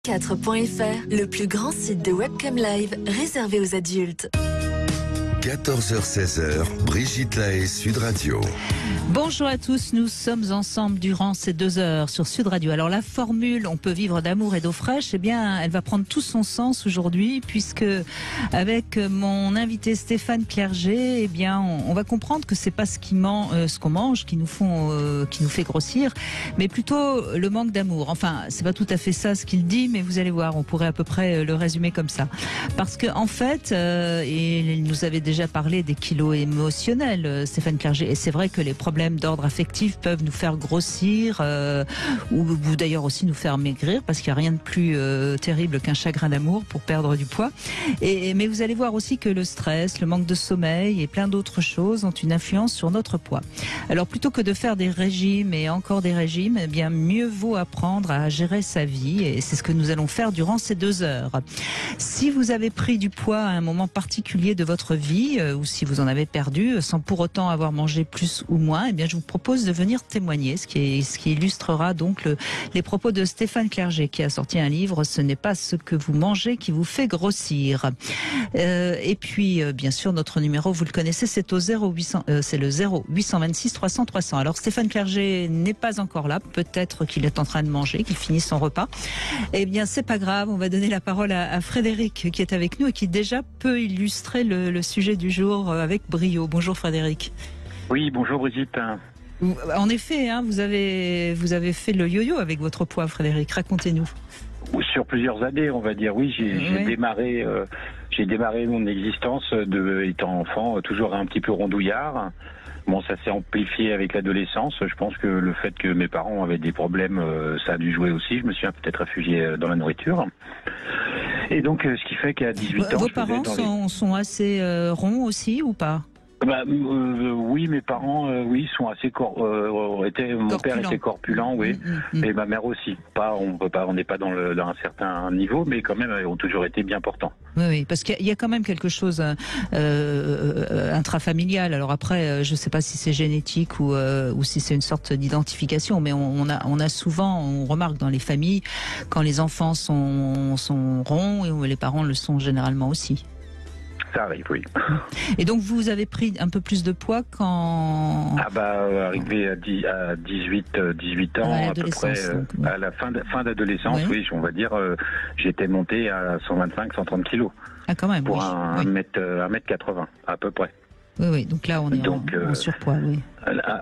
4.fr, le plus grand site de webcam live réservé aux adultes. 14h-16h, Brigitte Lahaie, Sud Radio. Bonjour à tous, nous sommes ensemble durant ces 2 heures sur Sud Radio. Alors la formule « on peut vivre d'amour et d'eau fraîche », eh bien, elle va prendre tout son sens aujourd'hui, puisque avec mon invité Stéphane Clerget, eh bien, on va comprendre que c'est pas ce qu'on mange qui nous fait grossir, mais plutôt le manque d'amour. Enfin, c'est pas tout à fait ça ce qu'il dit, mais vous allez voir, on pourrait à peu près le résumer comme ça. Parce que en fait, et il nous avait déjà parlé des kilos émotionnels, Stéphane Clerget, et c'est vrai que les problèmes d'ordre affectif peuvent nous faire grossir ou d'ailleurs aussi nous faire maigrir, parce qu'il n'y a rien de plus terrible qu'un chagrin d'amour pour perdre du poids. Mais vous allez voir aussi que le stress, le manque de sommeil et plein d'autres choses ont une influence sur notre poids. Alors plutôt que de faire des régimes et encore des régimes, eh bien mieux vaut apprendre à gérer sa vie, et c'est ce que nous allons faire durant ces 2 heures. Si vous avez pris du poids à un moment particulier de votre vie, ou si vous en avez perdu sans pour autant avoir mangé plus ou moins, eh bien je vous propose de venir témoigner, ce qui illustrera donc les propos de Stéphane Clerget, qui a sorti un livre « Ce n'est pas ce que vous mangez qui vous fait grossir ». Et puis bien sûr notre numéro, vous le connaissez, c'est au 0826 300 300. Alors Stéphane Clerget n'est pas encore là, peut-être qu'il est en train de manger, qu'il finit son repas. Eh bien c'est pas grave, on va donner la parole à Frédéric qui est avec nous et qui déjà peut illustrer le sujet du jour avec brio. Bonjour Frédéric. Oui, bonjour Brigitte. En effet, hein, vous avez fait le yo-yo avec votre poids, Frédéric. Racontez-nous. Sur plusieurs années, on va dire. Oui, j'ai démarré mon existence étant enfant, toujours un petit peu rondouillard. Bon, ça s'est amplifié avec l'adolescence. Je pense que le fait que mes parents avaient des problèmes, ça a dû jouer aussi. Je me suis peut-être réfugié dans la nourriture. Et donc, ce qui fait qu'à 18 ans... Vos parents sont assez ronds aussi ou pas ? Oui, mes parents, oui, sont assez mon père était corpulent, oui, et ma mère aussi. On n'est pas dans un certain niveau, mais quand même, ils ont toujours été bien portants. Oui, parce qu'il y a quand même quelque chose intrafamilial. Alors après, je ne sais pas si c'est génétique ou si c'est une sorte d'identification, mais on remarque dans les familles quand les enfants sont ronds et les parents le sont généralement aussi. Ça arrive, oui. Et donc vous avez pris un peu plus de poids quand... Arrivé à 18 ans, à peu près, donc, ouais. À la fin d'adolescence, ouais. Oui, on va dire, j'étais monté à 125-130 kilos. Ah, quand même, pour oui. 1m80, à peu près. Oui, donc là on est en surpoids, oui.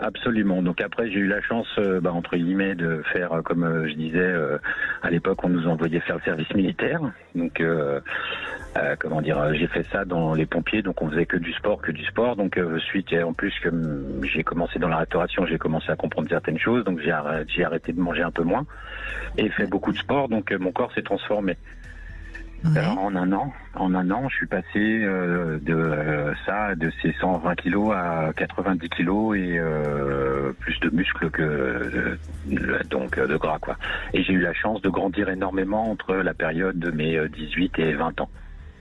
Absolument. Donc après j'ai eu la chance, entre guillemets, de faire, comme je disais, à l'époque on nous envoyait faire le service militaire. Donc j'ai fait ça dans les pompiers, donc on faisait que du sport. Donc suite, en plus que j'ai commencé dans la restauration, j'ai commencé à comprendre certaines choses, donc j'ai arrêté de manger un peu moins et fait beaucoup de sport, donc mon corps s'est transformé. Ouais. Alors, en un an, je suis passé de ces 120 kilos à 90 kilos et plus de muscles que de gras, quoi. Et j'ai eu la chance de grandir énormément entre la période de mes 18 et 20 ans.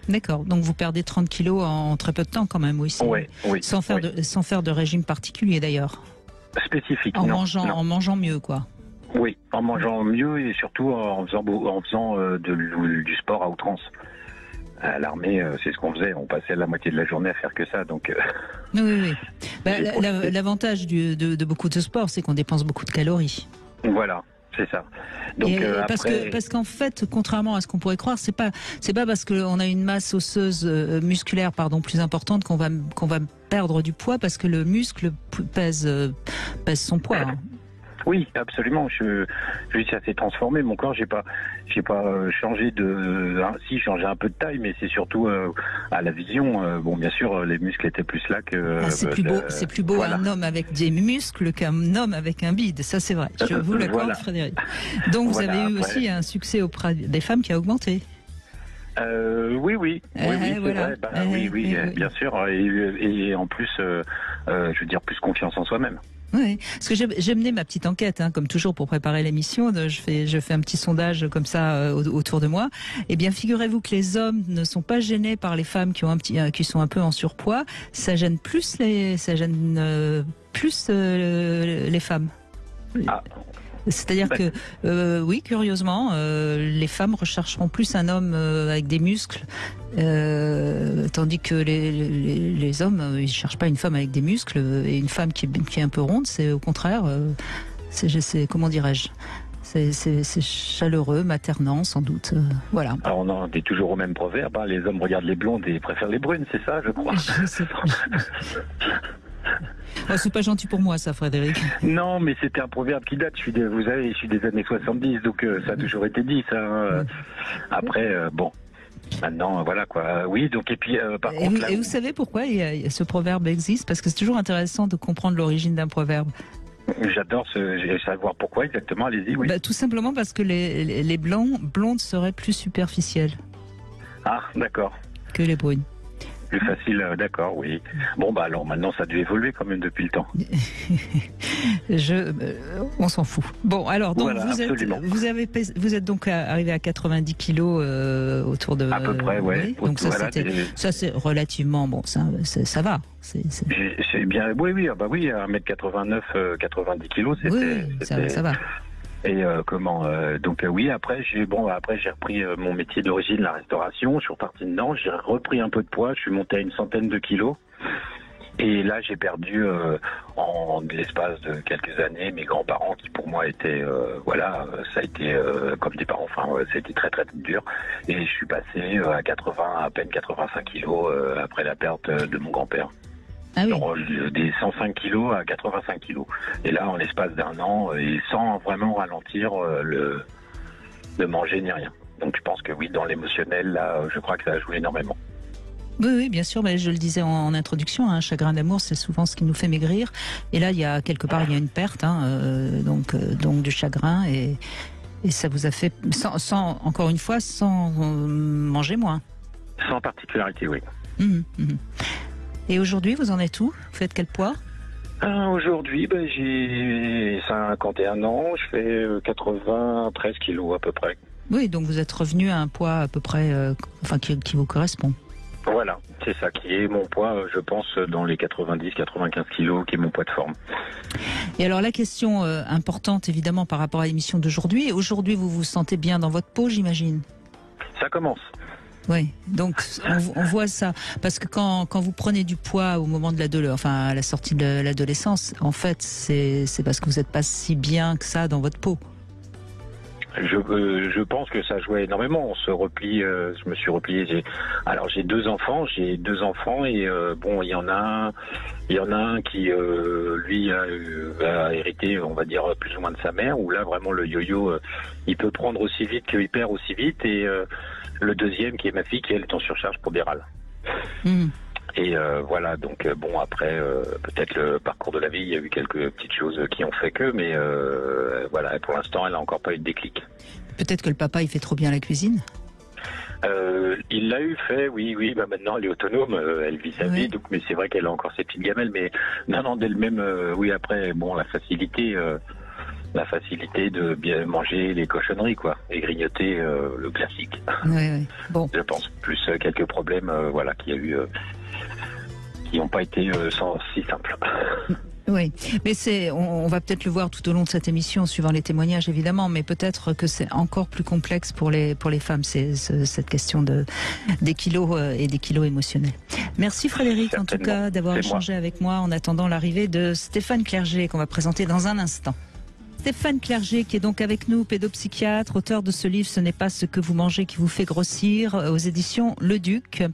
D'accord, donc vous perdez 30 kilos en très peu de temps quand même, oui. Oui. Sans faire de régime particulier d'ailleurs. Spécifique. En mangeant mieux, quoi. Oui, en mangeant mieux et surtout en faisant du sport à outrance. À l'armée, c'est ce qu'on faisait. On passait la moitié de la journée à faire que ça. Donc, oui. L'avantage de beaucoup de sports, c'est qu'on dépense beaucoup de calories. Voilà, c'est ça. Donc, parce qu'en fait, contrairement à ce qu'on pourrait croire, c'est pas parce qu'on a une masse osseuse musculaire, plus importante qu'on va perdre du poids, parce que le muscle pèse son poids. Hein. Oui, absolument. Ça s'est transformé. Mon corps, j'ai pas changé si, changé un peu de taille, mais c'est surtout à la vision. Bien sûr, les muscles étaient plus là que. C'est plus beau voilà. Un homme avec des muscles qu'un homme avec un bide. Ça, c'est vrai. Je vous l'accorde, voilà. Frédéric. Donc, vous avez eu aussi un succès auprès des femmes qui a augmenté. Oui, c'est vrai. Oui, bien sûr. Et en plus, je veux dire, plus confiance en soi-même. Oui, parce que j'ai mené ma petite enquête, comme toujours pour préparer l'émission. Je fais un petit sondage comme ça autour de moi. Eh bien, figurez-vous que les hommes ne sont pas gênés par les femmes qui sont un peu en surpoids. Ça gêne plus les femmes. Ah. C'est-à-dire que, oui, curieusement, les femmes rechercheront plus un homme avec des muscles, tandis que les hommes, ils cherchent pas une femme avec des muscles et une femme qui est un peu ronde. C'est au contraire, c'est comment dirais-je, c'est chaleureux, maternant, sans doute. Voilà. Alors on est toujours au même proverbe. Hein, les hommes regardent les blondes et préfèrent les brunes, c'est ça, je crois. Je sais pas. Oh, c'est pas gentil pour moi, ça, Frédéric. Non, mais c'était un proverbe qui date. Vous savez, je suis des années 70, donc ça a toujours été dit, ça. Hein. Après, bon. Maintenant, voilà quoi. Oui, donc et puis par contre. Là, vous savez pourquoi ce proverbe existe? Parce que c'est toujours intéressant de comprendre l'origine d'un proverbe. J'adore savoir pourquoi exactement. Allez-y, oui. Tout simplement parce que les blondes seraient plus superficielles. Ah, d'accord. Que les brunes. Plus facile, d'accord, oui. Bon, bah alors maintenant, ça a dû évoluer quand même depuis le temps. On s'en fout. Bon, alors, donc voilà, vous êtes donc arrivé à 90 kilos autour de... À peu près, ouais. Donc ça, c'est relativement... Bon, ça va. C'est bien, oui, 1m89, 90 kilos, c'était... ça va. Et oui, après j'ai repris mon métier d'origine, la restauration. Je suis reparti dedans, j'ai repris un peu de poids, je suis monté à une centaine de kilos. Et là j'ai perdu en l'espace de quelques années mes grands-parents qui pour moi étaient ça a été comme des parents, enfin ça a été très très dur. Et je suis passé à peine 85 kilos après la perte de mon grand-père. Ah oui. Alors, des 105 kilos à 85 kilos. Et là, en l'espace d'un an, et sans vraiment ralentir de manger ni rien. Donc je pense que oui, dans l'émotionnel, là, je crois que ça a joué énormément. Oui, bien sûr, mais je le disais en introduction, un chagrin d'amour, c'est souvent ce qui nous fait maigrir. Et là, il y a une perte, donc du chagrin, et ça vous a fait, encore une fois, sans manger moins. Sans particularité, oui. Et aujourd'hui, vous en êtes où? Vous faites quel poids? Aujourd'hui, j'ai 51 ans, je fais 93 kilos à peu près. Oui, donc vous êtes revenu à un poids à peu près qui vous correspond. Voilà, c'est ça qui est mon poids, je pense, dans les 90-95 kilos, qui est mon poids de forme. Et alors la question importante, évidemment, par rapport à l'émission d'aujourd'hui, aujourd'hui vous vous sentez bien dans votre peau, j'imagine? Ça commence. Oui, donc on voit ça, parce que quand vous prenez du poids au moment de à la sortie de l'adolescence, en fait, c'est parce que vous n'êtes pas si bien que ça dans votre peau. Je pense que ça jouait énormément. On se replie. Je me suis replié. J'ai deux enfants et il y en a un qui lui a hérité, on va dire, plus ou moins de sa mère. Où là vraiment le yo-yo, il peut prendre aussi vite qu'il perd aussi vite. Et le deuxième qui est ma fille, qui elle est en surcharge pondérale. Et voilà, donc après, peut-être le parcours de la vie, il y a eu quelques petites choses qui ont fait que, mais voilà, pour l'instant, elle n'a encore pas eu de déclic. Peut-être que le papa, il fait trop bien la cuisine. Il l'a eu fait, oui, maintenant elle est autonome, elle vit sa vie, donc, mais c'est vrai qu'elle a encore ses petites gamelles, mais non, d'elle-même, oui, après, la facilité de bien manger les cochonneries, quoi, et grignoter le classique. Oui. Bon. Je pense plus quelques problèmes, qu'il y a eu, qui n'ont pas été si simples. Oui, mais on va peut-être le voir tout au long de cette émission, suivant les témoignages évidemment, mais peut-être que c'est encore plus complexe pour les femmes, cette question des kilos et des kilos émotionnels. Merci Frédéric, certainement, en tout cas, d'avoir échangé avec moi en attendant l'arrivée de Stéphane Clerget, qu'on va présenter dans un instant. Stéphane Clerget, qui est donc avec nous, pédopsychiatre, auteur de ce livre « Ce n'est pas ce que vous mangez qui vous fait grossir » aux éditions Le Duc.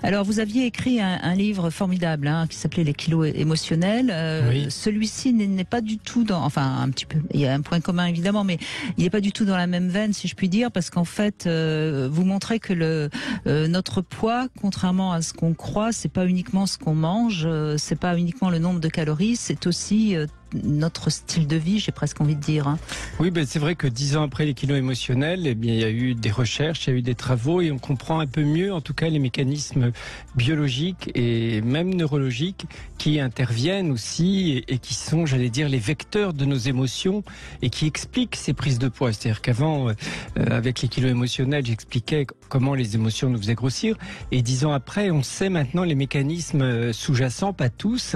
Alors, vous aviez écrit un livre formidable qui s'appelait « Les kilos émotionnels ». Oui. Celui-ci n'est pas du tout un petit peu, il y a un point commun évidemment, mais il n'est pas du tout dans la même veine, si je puis dire, parce qu'en fait, vous montrez que notre poids, contrairement à ce qu'on croit, c'est pas uniquement ce qu'on mange, c'est pas uniquement le nombre de calories, c'est aussi notre style de vie, j'ai presque envie de dire. Oui, c'est vrai que 10 ans après les kilos émotionnels, il y a eu des recherches, il y a eu des travaux et on comprend un peu mieux, en tout cas, les mécanismes biologiques et même neurologiques qui interviennent aussi et qui sont, j'allais dire, les vecteurs de nos émotions et qui expliquent ces prises de poids. C'est-à-dire qu'avant, avec les kilos émotionnels, j'expliquais comment les émotions nous faisaient grossir et 10 ans après, on sait maintenant les mécanismes sous-jacents, pas tous,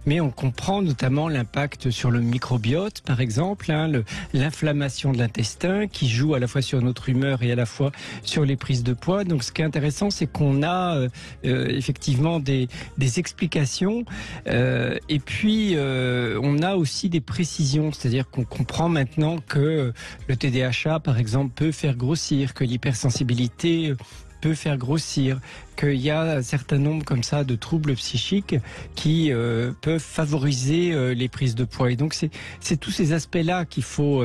mais on comprend notamment l'impact impact sur le microbiote, par exemple, l'inflammation de l'intestin, qui joue à la fois sur notre humeur et à la fois sur les prises de poids. Donc ce qui est intéressant, c'est qu'on a effectivement des explications et puis on a aussi des précisions, c'est-à-dire qu'on comprend maintenant que le TDAH, par exemple, peut faire grossir, que l'hypersensibilité peut faire grossir, qu'il y a un certain nombre comme ça de troubles psychiques qui peuvent favoriser les prises de poids. Et donc c'est tous ces aspects-là qu'il faut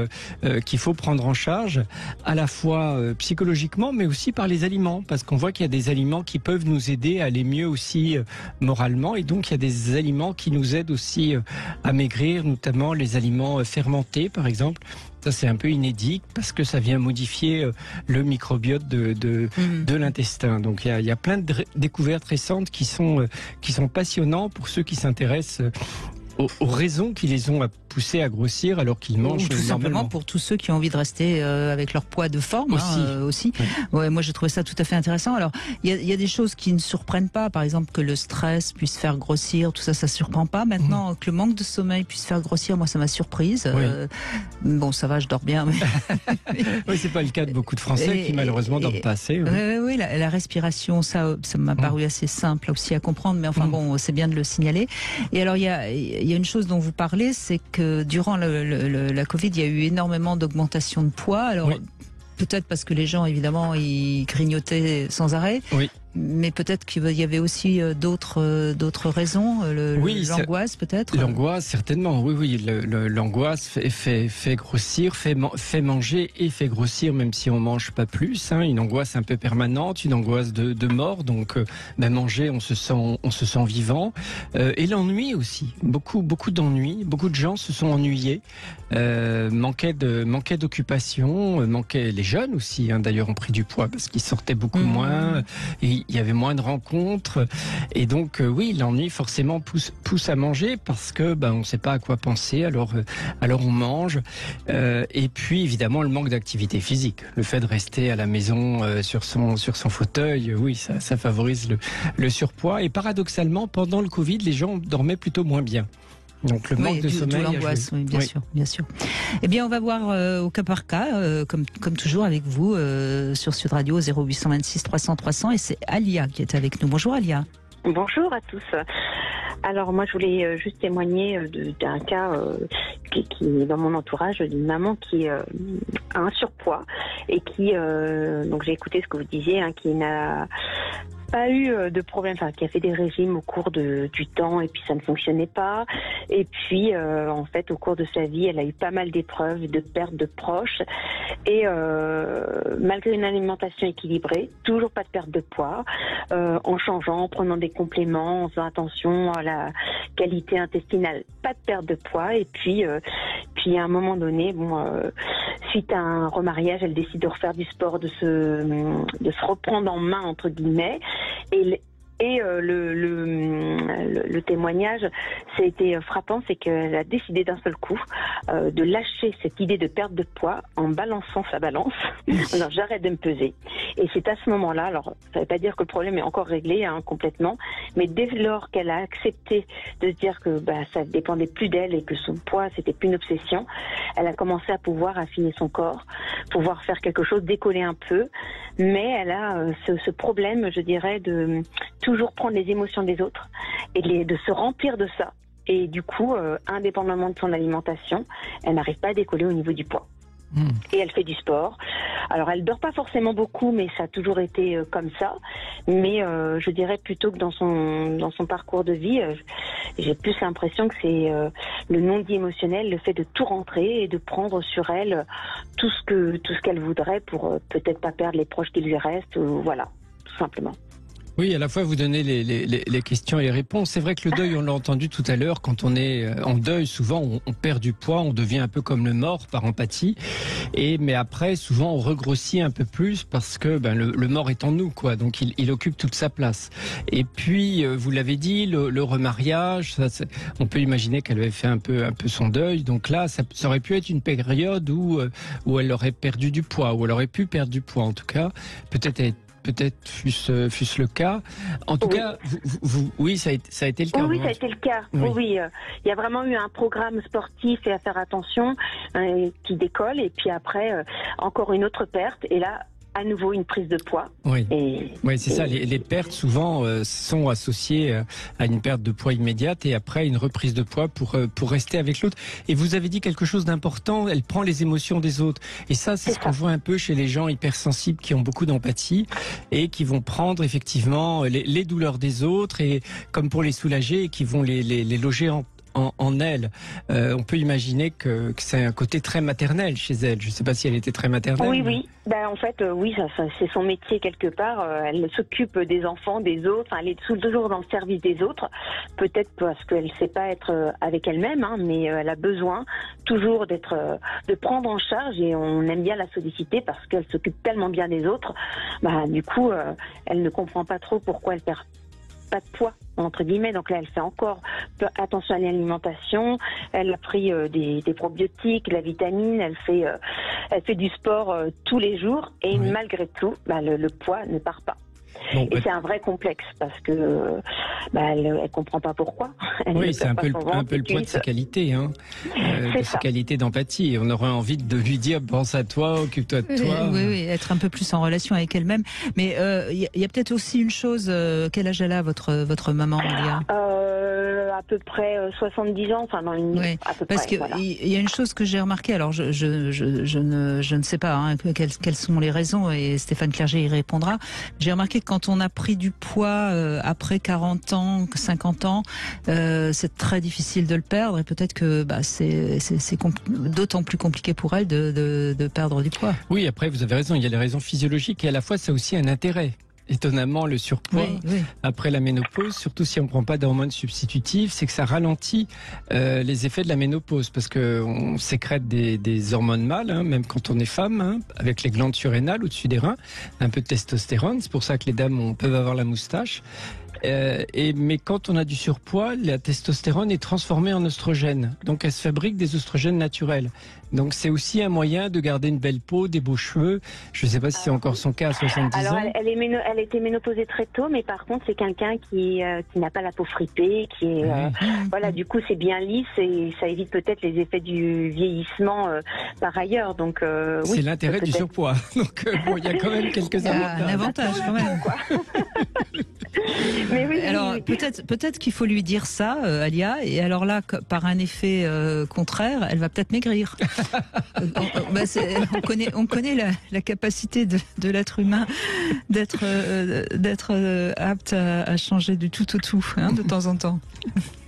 prendre en charge, à la fois psychologiquement, mais aussi par les aliments, parce qu'on voit qu'il y a des aliments qui peuvent nous aider à aller mieux aussi moralement, et donc il y a des aliments qui nous aident aussi à maigrir, notamment les aliments fermentés, par exemple. Ça, c'est un peu inédit parce que ça vient modifier le microbiote de l'intestin. Donc, il y a plein de découvertes récentes qui sont passionnantes pour ceux qui s'intéressent aux raisons qui les ont poussés à grossir alors qu'ils mangent ou tout simplement normalement. Pour tous ceux qui ont envie de rester avec leur poids de forme aussi. Ouais, moi j'ai trouvé ça tout à fait intéressant. Alors il y a des choses qui ne surprennent pas, par exemple que le stress puisse faire grossir, tout ça surprend pas. Maintenant que le manque de sommeil puisse faire grossir, moi ça m'a surprise. Bon, ça va, je dors bien. Mais... oui, c'est pas le cas de beaucoup de Français qui malheureusement dorment pas assez. Oui, la respiration, ça m'a paru assez simple aussi à comprendre, mais enfin bon, c'est bien de le signaler. Et alors il y a une chose dont vous parlez, c'est que durant la Covid, il y a eu énormément d'augmentation de poids. Alors peut-être parce que les gens, évidemment, ils grignotaient sans arrêt. Oui. Mais peut-être qu'il y avait aussi d'autres raisons, l'angoisse peut-être. L'angoisse, certainement, oui. L'angoisse fait grossir, fait manger et fait grossir, même si on mange pas plus. Une angoisse un peu permanente, une angoisse de mort. Donc, manger, on se sent vivant. Et l'ennui aussi, beaucoup d'ennui. Beaucoup de gens se sont ennuyés, manquaient d'occupation, les jeunes aussi. D'ailleurs, ont pris du poids parce qu'ils sortaient beaucoup moins. Et il y avait moins de rencontres et donc oui, l'ennui forcément pousse à manger parce que on ne sait pas à quoi penser, alors on mange et puis évidemment le manque d'activité physique, le fait de rester à la maison sur son fauteuil, oui, ça favorise le surpoids. Et paradoxalement, pendant le Covid, les gens dormaient plutôt moins bien. Donc le manque de sommeil, l'angoisse, oui, bien sûr. Eh bien, on va voir au cas par cas, comme toujours avec vous sur Sud Radio 0826 300 300, et c'est Alia qui est avec nous. Bonjour Alia. Bonjour à tous. Alors moi je voulais juste témoigner d'un cas qui est dans mon entourage, d'une maman qui a un surpoids et qui, donc j'ai écouté ce que vous disiez, qui n'a pas eu de problème, qui a fait des régimes au cours du temps et puis ça ne fonctionnait pas. Et puis en fait au cours de sa vie, elle a eu pas mal d'épreuves, de pertes de proches et malgré une alimentation équilibrée, toujours pas de perte de poids, en changeant, en prenant des compléments, en faisant attention à la qualité intestinale, pas de perte de poids. Et puis à un moment donné, suite à un remariage, elle décide de refaire du sport, de se reprendre en main entre guillemets. Et le témoignage, ça a été frappant, c'est qu'elle a décidé d'un seul coup de lâcher cette idée de perte de poids en balançant sa balance. Alors j'arrête de me peser. Et c'est à ce moment-là, alors ça ne veut pas dire que le problème est encore réglé complètement, mais dès lors qu'elle a accepté de se dire que ça dépendait plus d'elle et que son poids c'était plus une obsession, elle a commencé à pouvoir affiner son corps, pouvoir faire quelque chose, décoller un peu, mais elle a ce problème, je dirais, de toujours prendre les émotions des autres et de se remplir de ça. Et du coup, indépendamment de son alimentation, elle n'arrive pas à décoller au niveau du poids. Et elle fait du sport. Alors elle dort pas forcément beaucoup, mais ça a toujours été comme ça. Mais je dirais plutôt que dans son parcours de vie, j'ai plus l'impression que c'est le non-dit émotionnel, le fait de tout rentrer et de prendre sur elle tout ce qu'elle voudrait pour peut-être pas perdre les proches qui lui restent. Voilà, tout simplement. Oui, à la fois vous donnez les questions et les réponses. C'est vrai que le deuil, on l'a entendu tout à l'heure, quand on est en deuil, souvent on perd du poids, on devient un peu comme le mort par empathie. Mais après, souvent on regrossit un peu plus parce que le mort est en nous, quoi. Donc il occupe toute sa place. Et puis vous l'avez dit, le remariage, on peut imaginer qu'elle avait fait un peu son deuil. Donc là, ça aurait pu être une période où elle aurait perdu du poids, où elle aurait pu perdre du poids en tout cas. Peut-être peut-être fût-ce le cas. En tout cas, oui, ça a été le cas. Oui, ça a été le cas. Oui, il y a vraiment eu un programme sportif et à faire attention qui décolle. Et puis après, encore une autre perte. Et là, à nouveau une prise de poids. Oui, c'est ça. Les pertes souvent sont associées à une perte de poids immédiate et après une reprise de poids pour rester avec l'autre. Et vous avez dit quelque chose d'important, elle prend les émotions des autres. Et ça, c'est ce qu'on voit un peu chez les gens hypersensibles qui ont beaucoup d'empathie et qui vont prendre effectivement les douleurs des autres et comme pour les soulager et qui vont les loger en elle. On peut imaginer que c'est un côté très maternel chez elle. Je ne sais pas si elle était très maternelle. Oui. En fait, oui, ça, c'est son métier quelque part. Elle s'occupe des enfants, des autres. Enfin, elle est toujours dans le service des autres. Peut-être parce qu'elle ne sait pas être avec elle-même, mais elle a besoin toujours de prendre en charge et on aime bien la solliciter parce qu'elle s'occupe tellement bien des autres. Du coup, elle ne comprend pas trop pourquoi elle perd pas de poids entre guillemets. Donc là, elle fait encore attention à l'alimentation. Elle a pris des probiotiques, la vitamine. Elle fait du sport tous les jours et malgré tout, le poids ne part pas. Et c'est un vrai complexe parce que elle comprend pas pourquoi. C'est un peu le poids de ses qualités, de ses qualités d'empathie. On aurait envie de lui dire pense à toi, occupe-toi de toi. Oui, être un peu plus en relation avec elle-même. Mais il y a peut-être aussi une chose. Quel âge elle a votre maman, Elia? À peu près 70 ans, enfin dans une à peu parce près. Parce qu'il y a une chose que j'ai remarquée. Alors je ne sais pas quelles sont les raisons et Stéphane Clerget y répondra. J'ai remarqué que quand on a pris du poids après 40 ans, 50 ans, c'est très difficile de le perdre et peut-être que c'est d'autant plus compliqué pour elle de perdre du poids. Oui, après vous avez raison, il y a les raisons physiologiques et à la fois ça a aussi un intérêt. Étonnamment, le surpoids après la ménopause, surtout si on ne prend pas d'hormones substitutives, c'est que ça ralentit les effets de la ménopause parce qu'on sécrète des hormones mâles, même quand on est femme, avec les glandes surrénales au-dessus des reins, un peu de testostérone. C'est pour ça que les dames peuvent avoir la moustache. Mais quand on a du surpoids, la testostérone est transformée en oestrogène. Donc elle se fabrique des oestrogènes naturels. Donc c'est aussi un moyen de garder une belle peau, des beaux cheveux. Je ne sais pas si c'est encore son cas à 70 ans. Elle était ménopausée très tôt, mais par contre c'est quelqu'un qui n'a pas la peau fripée, qui est du coup c'est bien lisse et ça évite peut-être les effets du vieillissement par ailleurs. Donc c'est l'intérêt du surpoids. Donc il y a quand même quelques avantages. Un avantage quand même. Mais oui, alors peut-être qu'il faut lui dire ça, Alia, et alors là, par un effet contraire, elle va peut-être maigrir. On connaît la capacité de l'être humain d'être apte à changer du tout au tout, de temps en temps.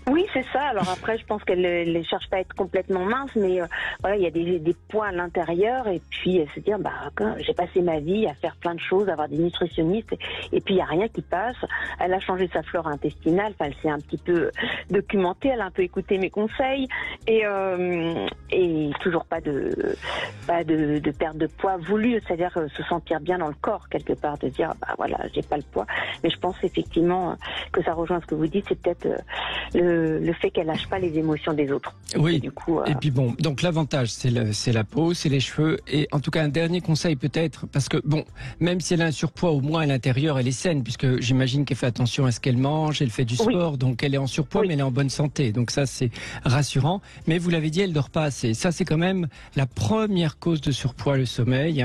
Oui, c'est ça. Alors après, je pense qu'elle ne cherche pas à être complètement mince, mais il y a des poids à l'intérieur et puis se dire, j'ai passé ma vie à faire plein de choses, à avoir des nutritionnistes et puis il n'y a rien qui passe. Elle a changé sa flore intestinale, elle s'est un petit peu documentée, elle a un peu écouté mes conseils et toujours pas de perte de poids voulue, c'est-à-dire se sentir bien dans le corps quelque part, de dire, j'ai pas le poids. Mais je pense effectivement que ça rejoint ce que vous dites, c'est peut-être le fait qu'elle lâche pas les émotions des autres. Oui. Et puis donc l'avantage c'est la peau, c'est les cheveux et en tout cas un dernier conseil peut-être parce que même si elle a un surpoids au moins à l'intérieur elle est saine puisque j'imagine qu'elle fait attention à ce qu'elle mange, elle fait du sport donc elle est en surpoids mais elle est en bonne santé donc ça c'est rassurant. Mais vous l'avez dit elle dort pas assez. Ça c'est quand même la première cause de surpoids, le sommeil.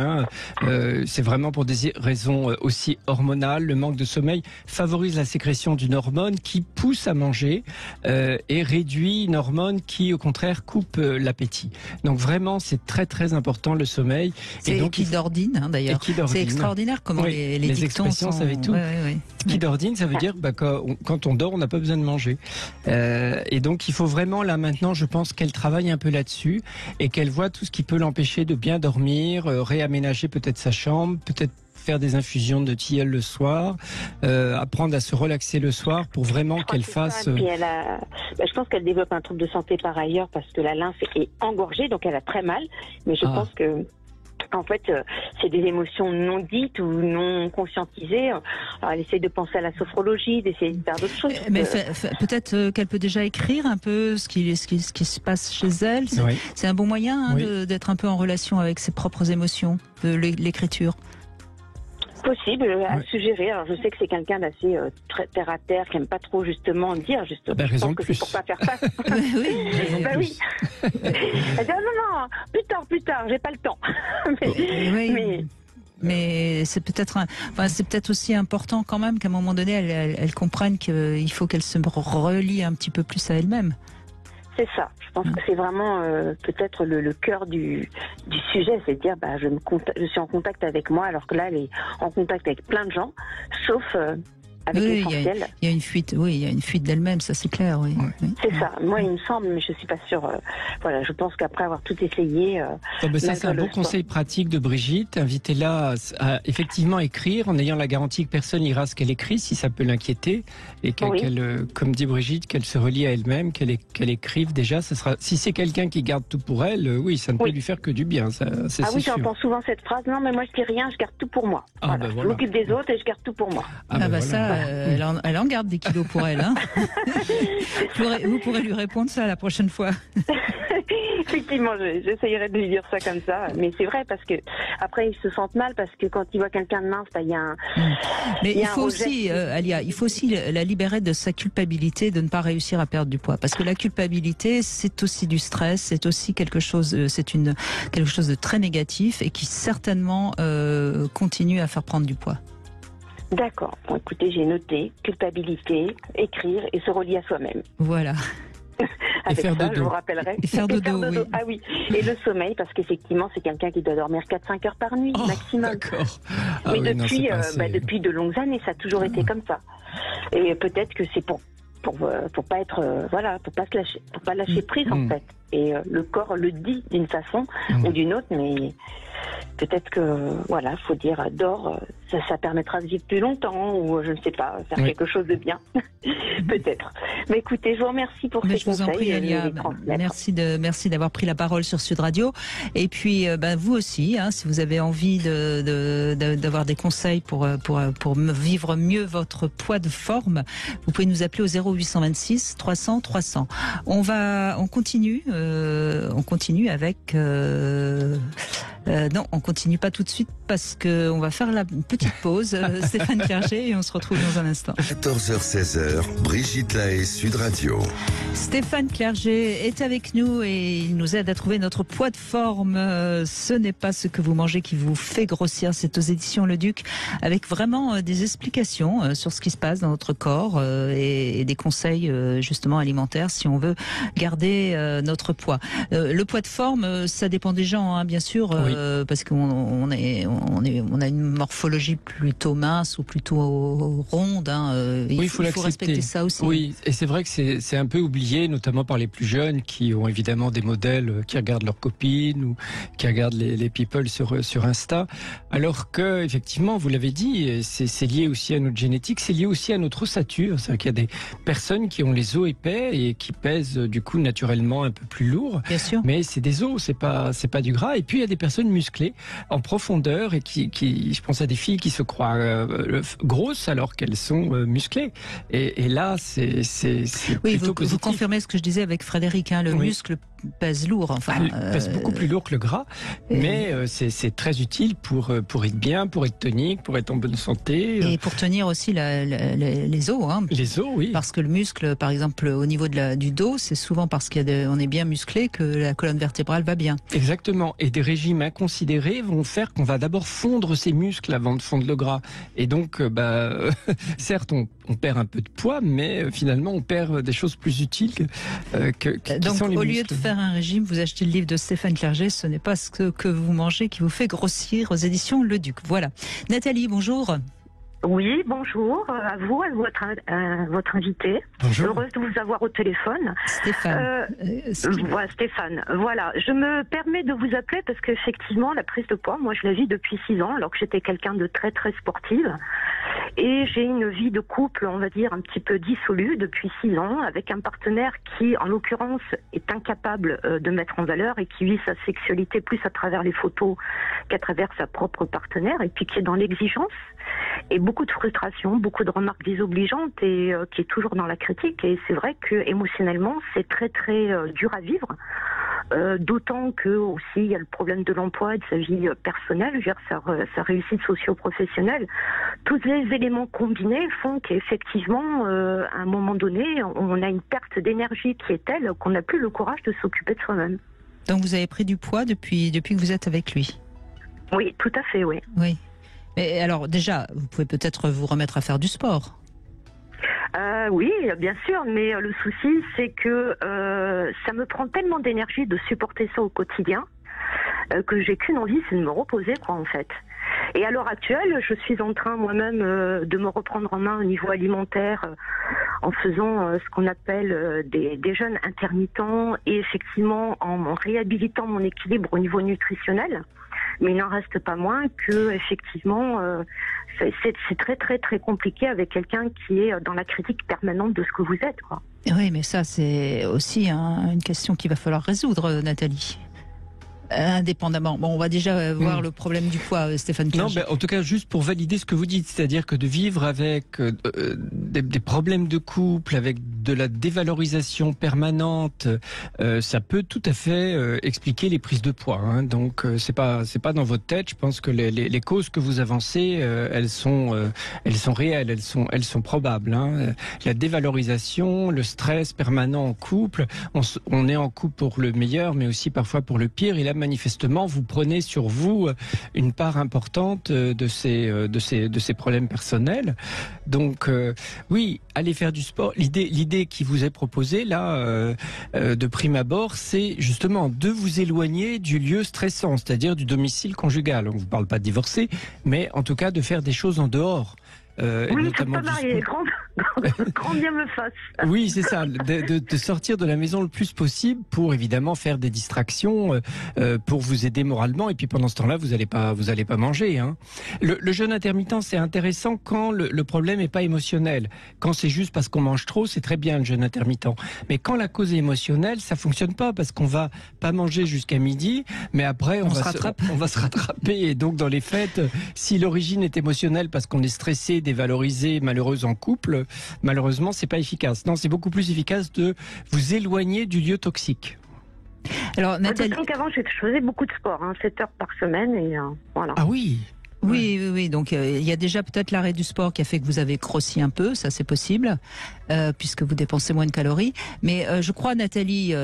C'est vraiment pour des raisons aussi hormonales. Le manque de sommeil favorise la sécrétion d'une hormone qui pousse à manger. Et réduit une hormone qui, au contraire, coupe l'appétit. Donc vraiment, c'est très très important le sommeil. C'est équidordine, d'ailleurs. C'est extraordinaire comment les expressions, ça veut tout. Équidordine, ça veut dire quand on dort, on n'a pas besoin de manger. Et donc, il faut vraiment, là maintenant, je pense qu'elle travaille un peu là-dessus et qu'elle voit tout ce qui peut l'empêcher de bien dormir, réaménager peut-être sa chambre, peut-être faire des infusions de tilleul le soir, apprendre à se relaxer le soir pour vraiment qu'elle fasse... Puis je pense qu'elle développe un trouble de santé par ailleurs parce que la lymphe est engorgée, donc elle a très mal. Mais je pense que en fait, c'est des émotions non dites ou non conscientisées. Alors, elle essaie de penser à la sophrologie, d'essayer de faire d'autres choses. Mais peut-être qu'elle peut déjà écrire un peu ce qui se passe chez elle. C'est un bon moyen d'être un peu en relation avec ses propres émotions, l'écriture. possible à suggérer. Alors je sais que c'est quelqu'un d'assez très terre à terre, qui aime pas trop justement dire. Justement, je pense que c'est pour pas faire face. Oui. Elle dit non, plus tard, j'ai pas le temps. Mais c'est peut-être aussi important quand même qu'à un moment donné, elle comprenne qu'il faut qu'elle se relie un petit peu plus à elle-même. C'est ça. Je pense que c'est vraiment peut-être le cœur du sujet, c'est de dire je suis en contact avec moi, alors que là elle est en contact avec plein de gens, sauf avec l'essentiel. Il y a une fuite, il y a une fuite d'elle-même, ça c'est clair, oui. C'est ça. Moi, il me semble, mais je suis pas sûre. Voilà, je pense qu'après avoir tout essayé. Ça c'est un bon conseil pratique de Brigitte. Invitez-la à effectivement écrire, en ayant la garantie que personne n'ira ce qu'elle écrit, si ça peut l'inquiéter, et qu'elle, comme dit Brigitte, qu'elle se relie à elle-même, qu'elle écrive déjà. Ça sera. Si c'est quelqu'un qui garde tout pour elle, ça ne peut lui faire que du bien. Ça, c'est sûr. J'entends souvent cette phrase. Non, mais moi je dis rien, je garde tout pour moi. Voilà. Je m'occupe des autres et je garde tout pour moi. Elle en garde des kilos pour elle. Hein. Vous pourrez lui répondre ça la prochaine fois. Effectivement, j'essayerai de lui dire ça comme ça. Mais c'est vrai, parce que après, ils se sentent mal, parce que quand ils voient quelqu'un de mince, il y a un. Mais il faut aussi, Alia, il faut aussi la libérer de sa culpabilité de ne pas réussir à perdre du poids. Parce que la culpabilité, c'est aussi du stress, c'est aussi quelque chose de très négatif et qui certainement continue à faire prendre du poids. D'accord. Bon, écoutez, j'ai noté culpabilité, écrire et se relier à soi-même. Voilà. Avec et faire ça, dodo. je vous rappellerai. Et faire dodo, oui. Ah oui. Et le sommeil, parce qu'effectivement, c'est quelqu'un qui doit dormir 4-5 heures par nuit, maximum. D'accord. Mais depuis de longues années, ça a toujours été comme ça. Et peut-être que c'est pour pas être, pour pas se lâcher, pour pas lâcher prise, en fait. Et le corps le dit d'une façon ou d'une autre, mais peut-être que, faut dire, dors, ça permettra de vivre plus longtemps, ou je ne sais pas, faire quelque chose de bien. Peut-être. Mais écoutez, je vous remercie pour ces conseils. Je vous en prie, Alia. Merci d'avoir pris la parole sur Sud Radio. Et puis, vous aussi, si vous avez envie d'avoir des conseils pour vivre mieux votre poids de forme, vous pouvez nous appeler au 0826 300 300. On continue avec. Non, on continue pas tout de suite parce que on va faire la petite pause. Stéphane Clerget, et on se retrouve dans un instant. 14h-16h, Brigitte Lahaie, Sud Radio. Stéphane Clerget est avec nous et il nous aide à trouver notre poids de forme. Ce n'est pas ce que vous mangez qui vous fait grossir. C'est aux éditions Le Duc, avec vraiment des explications sur ce qui se passe dans notre corps et des conseils justement alimentaires si on veut garder notre poids. Le poids de forme, ça dépend des gens, bien sûr, parce qu'on a une morphologie plutôt mince ou plutôt ronde. Il faut respecter ça aussi. Oui, et c'est vrai que c'est un peu oublié, notamment par les plus jeunes qui ont évidemment des modèles qui regardent leurs copines ou qui regardent les people sur Insta, alors que effectivement, vous l'avez dit, c'est lié aussi à notre génétique, c'est lié aussi à notre ossature. C'est-à-dire qu'il y a des personnes qui ont les os épais et qui pèsent du coup naturellement un peu plus lourd. Bien sûr. Mais c'est des os, c'est pas du gras. Et puis il y a des personnes musclées en profondeur et qui je pense à des filles qui se croient grosses alors qu'elles sont musclées. Et là, c'est plutôt positif. Vous confirmez ce que je disais avec Frédéric, le muscle pèse lourd. Il pèse beaucoup plus lourd que le gras, mais c'est très utile pour être bien, pour être tonique, pour être en bonne santé. Et pour tenir aussi les os. Les os, oui. Parce que le muscle, par exemple, au niveau du dos, c'est souvent parce qu'on est bien musclé que la colonne vertébrale va bien. Exactement. Et des régimes inconsidérés vont faire qu'on va d'abord fondre ses muscles avant de fondre le gras. Et donc, certes, on perd un peu de poids, mais finalement, on perd des choses plus utiles qui donc, sont les muscles. Au lieu de faire un régime, vous achetez le livre de Stéphane Clerget, ce n'est pas ce que vous mangez qui vous fait grossir, aux éditions Le Duc. Voilà. Nathalie, bonjour. Oui, bonjour à vous, à votre invité. Bonjour. Heureuse de vous avoir au téléphone. Stéphane. Stéphane. Voilà, je me permets de vous appeler parce qu'effectivement, la prise de poids, moi je la vis depuis 6 ans, alors que j'étais quelqu'un de très très sportive. Et j'ai une vie de couple, on va dire, un petit peu dissolue depuis 6 ans, avec un partenaire qui, en l'occurrence, est incapable de mettre en valeur et qui vit sa sexualité plus à travers les photos qu'à travers sa propre partenaire, et puis qui est dans l'exigence. Et beaucoup de frustration, beaucoup de remarques désobligeantes et qui est toujours dans la critique. Et c'est vrai que émotionnellement, c'est très très dur à vivre. D'autant que aussi il y a le problème de l'emploi et de sa vie personnelle, je veux dire, sa réussite socio-professionnelle. Tous les éléments combinés font qu'effectivement, à un moment donné, on a une perte d'énergie qui est telle qu'on n'a plus le courage de s'occuper de soi-même. Donc vous avez pris du poids depuis que vous êtes avec lui? Oui, tout à fait, oui. Oui. Mais alors déjà, vous pouvez peut-être vous remettre à faire du sport. Oui, bien sûr, mais le souci, c'est que ça me prend tellement d'énergie de supporter ça au quotidien que j'ai qu'une envie, c'est de me reposer, quoi, en fait. Et à l'heure actuelle, je suis en train moi-même de me reprendre en main au niveau alimentaire en faisant ce qu'on appelle des jeûnes intermittents et effectivement en réhabilitant mon équilibre au niveau nutritionnel. Mais il n'en reste pas moins que effectivement c'est très très très compliqué avec quelqu'un qui est dans la critique permanente de ce que vous êtes, quoi. Oui, mais ça c'est aussi une question qu'il va falloir résoudre, Nathalie. Indépendamment. Bon, on va déjà voir le problème du poids, Stéphane Clerget. Non, en tout cas, juste pour valider ce que vous dites, c'est-à-dire que de vivre avec des problèmes de couple, avec de la dévalorisation permanente, ça peut tout à fait expliquer les prises de poids. Hein. Donc, c'est pas dans votre tête. Je pense que les causes que vous avancez, elles sont réelles, elles sont probables. Hein. La dévalorisation, le stress permanent en couple. On est en couple pour le meilleur, mais aussi parfois pour le pire. Et là, manifestement, vous prenez sur vous une part importante de ces problèmes personnels. Donc, oui, allez faire du sport. L'idée qui vous est proposée, là, de prime abord, c'est justement de vous éloigner du lieu stressant, c'est-à-dire du domicile conjugal. On ne vous parle pas de divorcer, mais en tout cas de faire des choses en dehors. Oui, notamment pas marié, grand bien me fasse. Oui, c'est ça, de sortir de la maison le plus possible pour évidemment faire des distractions, pour vous aider moralement. Et puis pendant ce temps-là, vous allez pas manger. Hein. Le jeûne intermittent, c'est intéressant quand le problème n'est pas émotionnel. Quand c'est juste parce qu'on mange trop, c'est très bien le jeûne intermittent. Mais quand la cause est émotionnelle, ça fonctionne pas parce qu'on va pas manger jusqu'à midi, mais après on va se rattraper. Et donc dans les fêtes, si l'origine est émotionnelle parce qu'on est stressé, dévalorisé, malheureuse en couple, malheureusement, c'est pas efficace. Non, c'est beaucoup plus efficace de vous éloigner du lieu toxique. Alors, Nathalie... Avant, je faisais beaucoup de sport, 7 heures par semaine, et voilà. Ah oui. Oui. Donc, il y a déjà peut-être l'arrêt du sport qui a fait que vous avez grossi un peu, ça c'est possible, puisque vous dépensez moins de calories. Mais je crois, Nathalie,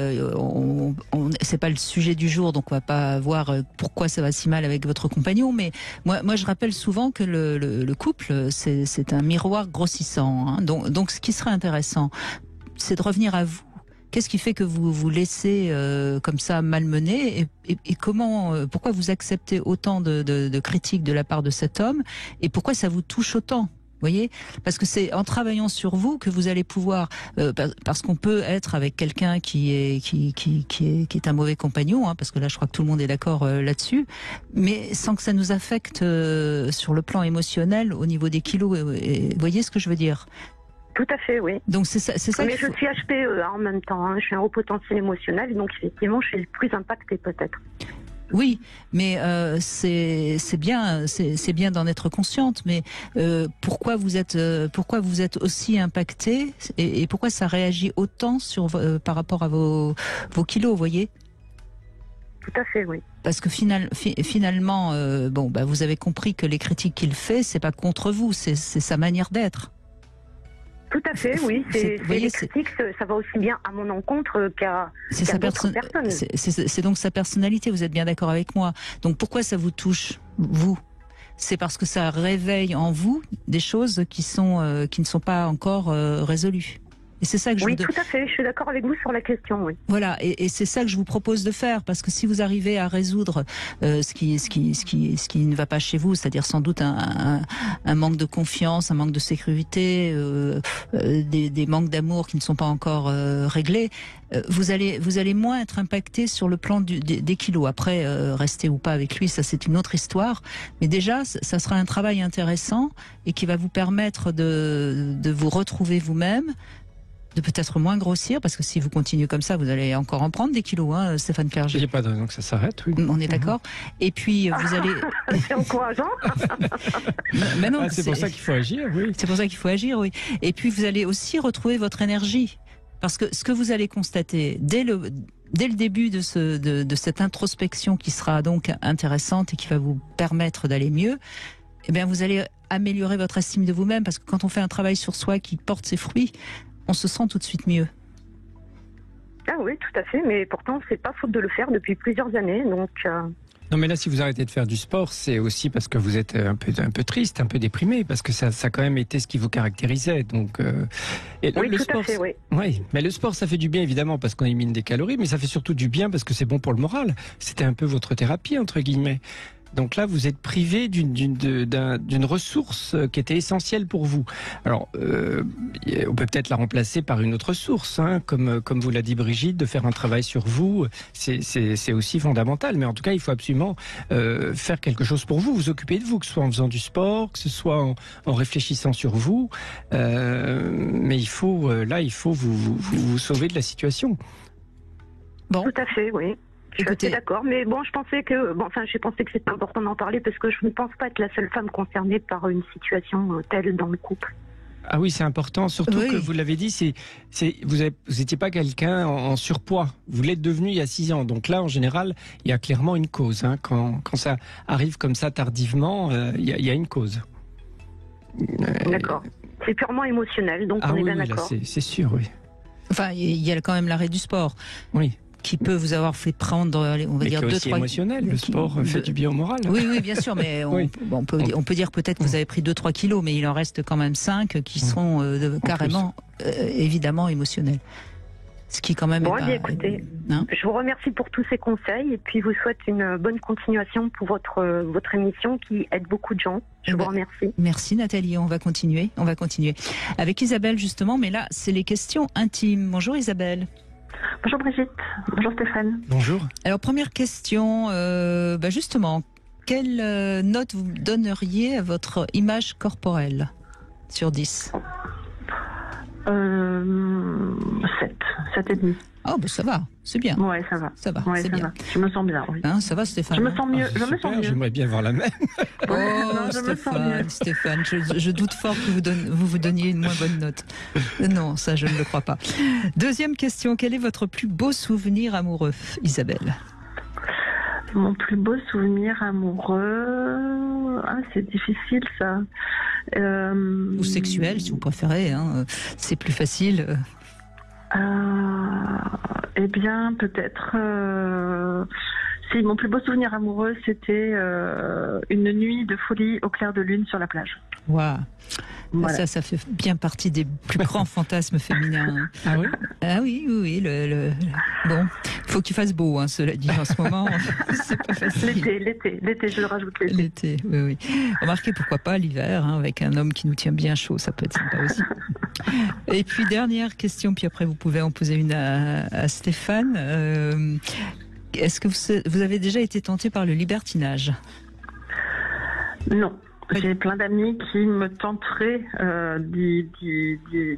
c'est pas le sujet du jour, donc on va pas voir pourquoi ça va si mal avec votre compagnon. Mais moi je rappelle souvent que le couple, c'est un miroir grossissant. Hein. Donc, ce qui serait intéressant, c'est de revenir à vous. Qu'est-ce qui fait que vous vous laissez comme ça malmener et comment, pourquoi vous acceptez autant de critiques de la part de cet homme et pourquoi ça vous touche autant? Vous voyez, parce que c'est en travaillant sur vous que vous allez pouvoir, parce qu'on peut être avec quelqu'un qui est un mauvais compagnon, hein, parce que là je crois que tout le monde est d'accord là-dessus, mais sans que ça nous affecte sur le plan émotionnel au niveau des kilos. Vous voyez ce que je veux dire? Tout à fait, oui. Donc c'est ça. Mais je suis HPE en même temps. Hein. Je suis un haut potentiel émotionnel, donc effectivement, je suis le plus impactée peut-être. Oui, mais c'est bien d'en être consciente. Mais pourquoi vous êtes aussi impactée et pourquoi ça réagit autant par rapport à vos kilos, vous voyez? Tout à fait, oui. Parce que finalement, vous avez compris que les critiques qu'il fait, c'est pas contre vous, c'est sa manière d'être. Tout à fait, oui. Les critiques, ça va aussi bien à mon encontre qu'à d'autres personnes. C'est donc sa personnalité, vous êtes bien d'accord avec moi. Donc pourquoi ça vous touche, vous? C'est parce que ça réveille en vous des choses qui ne sont pas encore résolues. Et c'est ça que tout à fait, je suis d'accord avec vous sur la question, oui. Voilà, et c'est ça que je vous propose de faire, parce que si vous arrivez à résoudre ce qui ne va pas chez vous, c'est-à-dire sans doute un manque de confiance, un manque de sécurité, des manques d'amour qui ne sont pas encore réglés, vous allez moins être impacté sur le plan des kilos. Après, rester ou pas avec lui, ça c'est une autre histoire. Mais déjà, ça sera un travail intéressant et qui va vous permettre de vous retrouver vous-même, de peut-être moins grossir, parce que si vous continuez comme ça, vous allez encore en prendre des kilos, hein, Stéphane Clerget. Il n'y a pas de raison que ça s'arrête, oui. On est d'accord. Et puis, vous allez... C'est encourageant. Mais non, c'est pour ça qu'il faut agir, oui. C'est pour ça qu'il faut agir, oui. Et puis, vous allez aussi retrouver votre énergie. Parce que ce que vous allez constater, dès le début de cette introspection qui sera donc intéressante et qui va vous permettre d'aller mieux, eh bien vous allez améliorer votre estime de vous-même, parce que quand on fait un travail sur soi qui porte ses fruits, on se sent tout de suite mieux. Ah oui, tout à fait, mais pourtant c'est pas faute de le faire depuis plusieurs années, donc... Non, mais là, si vous arrêtez de faire du sport, c'est aussi parce que vous êtes un peu triste, un peu déprimé, parce que ça a quand même été ce qui vous caractérisait. Donc, oui, le tout sport, à fait, oui. Oui, mais le sport, ça fait du bien, évidemment, parce qu'on élimine des calories, mais ça fait surtout du bien parce que c'est bon pour le moral. C'était un peu votre thérapie, entre guillemets. Donc là, vous êtes privé d'une ressource qui était essentielle pour vous. Alors, on peut peut-être la remplacer par une autre source, hein, comme vous l'a dit Brigitte, de faire un travail sur vous, c'est aussi fondamental. Mais en tout cas, il faut absolument faire quelque chose pour vous, vous occuper de vous, que ce soit en faisant du sport, que ce soit en réfléchissant sur vous. Mais il faut vous sauver de la situation. Bon. Tout à fait, oui. Je suis assez d'accord, mais bon, j'ai pensé que c'était important d'en parler parce que je ne pense pas être la seule femme concernée par une situation telle dans le couple. Ah oui, c'est important, surtout que vous l'avez dit, vous n'étiez pas quelqu'un en surpoids. Vous l'êtes devenu il y a 6 ans. Donc là, en général, il y a clairement une cause. Hein. Quand ça arrive comme ça tardivement, il y a une cause. D'accord. C'est purement émotionnel, donc on est bien d'accord. C'est sûr, oui. Enfin, il y a quand même l'arrêt du sport. Oui. Qui peut vous avoir fait prendre, on va dire, 2-3... émotionnel, le sport fait du bien au moral. Oui, bien sûr, mais on peut dire peut-être que vous avez pris 2-3 kilos, mais il en reste quand même 5 qui sont carrément, évidemment, émotionnels. Ce qui quand même bon, écoutez, je vous remercie pour tous ces conseils et puis vous souhaite une bonne continuation pour votre émission qui aide beaucoup de gens. Je vous remercie. Merci Nathalie, on va continuer. Avec Isabelle justement, mais là, c'est les questions intimes. Bonjour Isabelle. Bonjour Brigitte, bonjour Stéphane. Bonjour. Alors première question, justement, quelle note vous donneriez à votre image corporelle sur 10 7,5. Oh, ça va, c'est bien. Ouais, ça va. Ouais, c'est ça bien. Va. Je me sens bien, oui. Hein, ça va Stéphane? Je me sens mieux, J'aimerais bien voir la même. Stéphane, je doute fort que vous donniez une moins bonne note. Non, ça je ne le crois pas. Deuxième question, quel est votre plus beau souvenir amoureux, Isabelle? Mon plus beau souvenir amoureux... Ah, c'est difficile ça. Ou sexuel, si vous préférez, hein. C'est plus facile. Eh bien, peut-être... Si, mon plus beau souvenir amoureux, c'était une nuit de folie au clair de lune sur la plage. Waouh. Voilà. Ça fait bien partie des plus grands fantasmes féminins. Ah oui? Ah oui. Bon, il faut qu'il fasse beau, hein, cela dit, en ce moment. C'est pas facile. L'été, je le rajoute l'été. Oui. Remarquez, pourquoi pas l'hiver, hein, avec un homme qui nous tient bien chaud, ça peut être sympa aussi. Et puis, dernière question, puis après vous pouvez en poser une à Stéphane. Est-ce que vous avez déjà été tenté par le libertinage? Non. J'ai plein d'amis qui me tenteraient d'y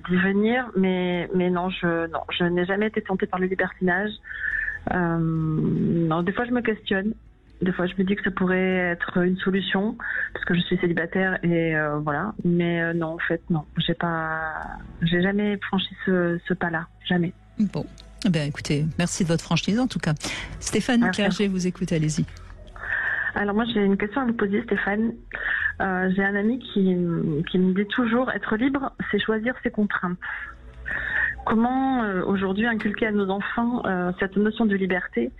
venir, mais non, je n'ai jamais été tentée par le libertinage. Non, des fois je me questionne, des fois je me dis que ça pourrait être une solution parce que je suis célibataire et voilà. Mais non, en fait non, j'ai jamais franchi ce pas-là, jamais. Bon, eh bien écoutez, merci de votre franchise en tout cas. Stéphane Clerget vous écoute, allez-y. Alors moi j'ai une question à vous poser, Stéphane. J'ai un ami qui me dit toujours être libre, c'est choisir ses contraintes. Comment aujourd'hui inculquer à nos enfants cette notion de liberté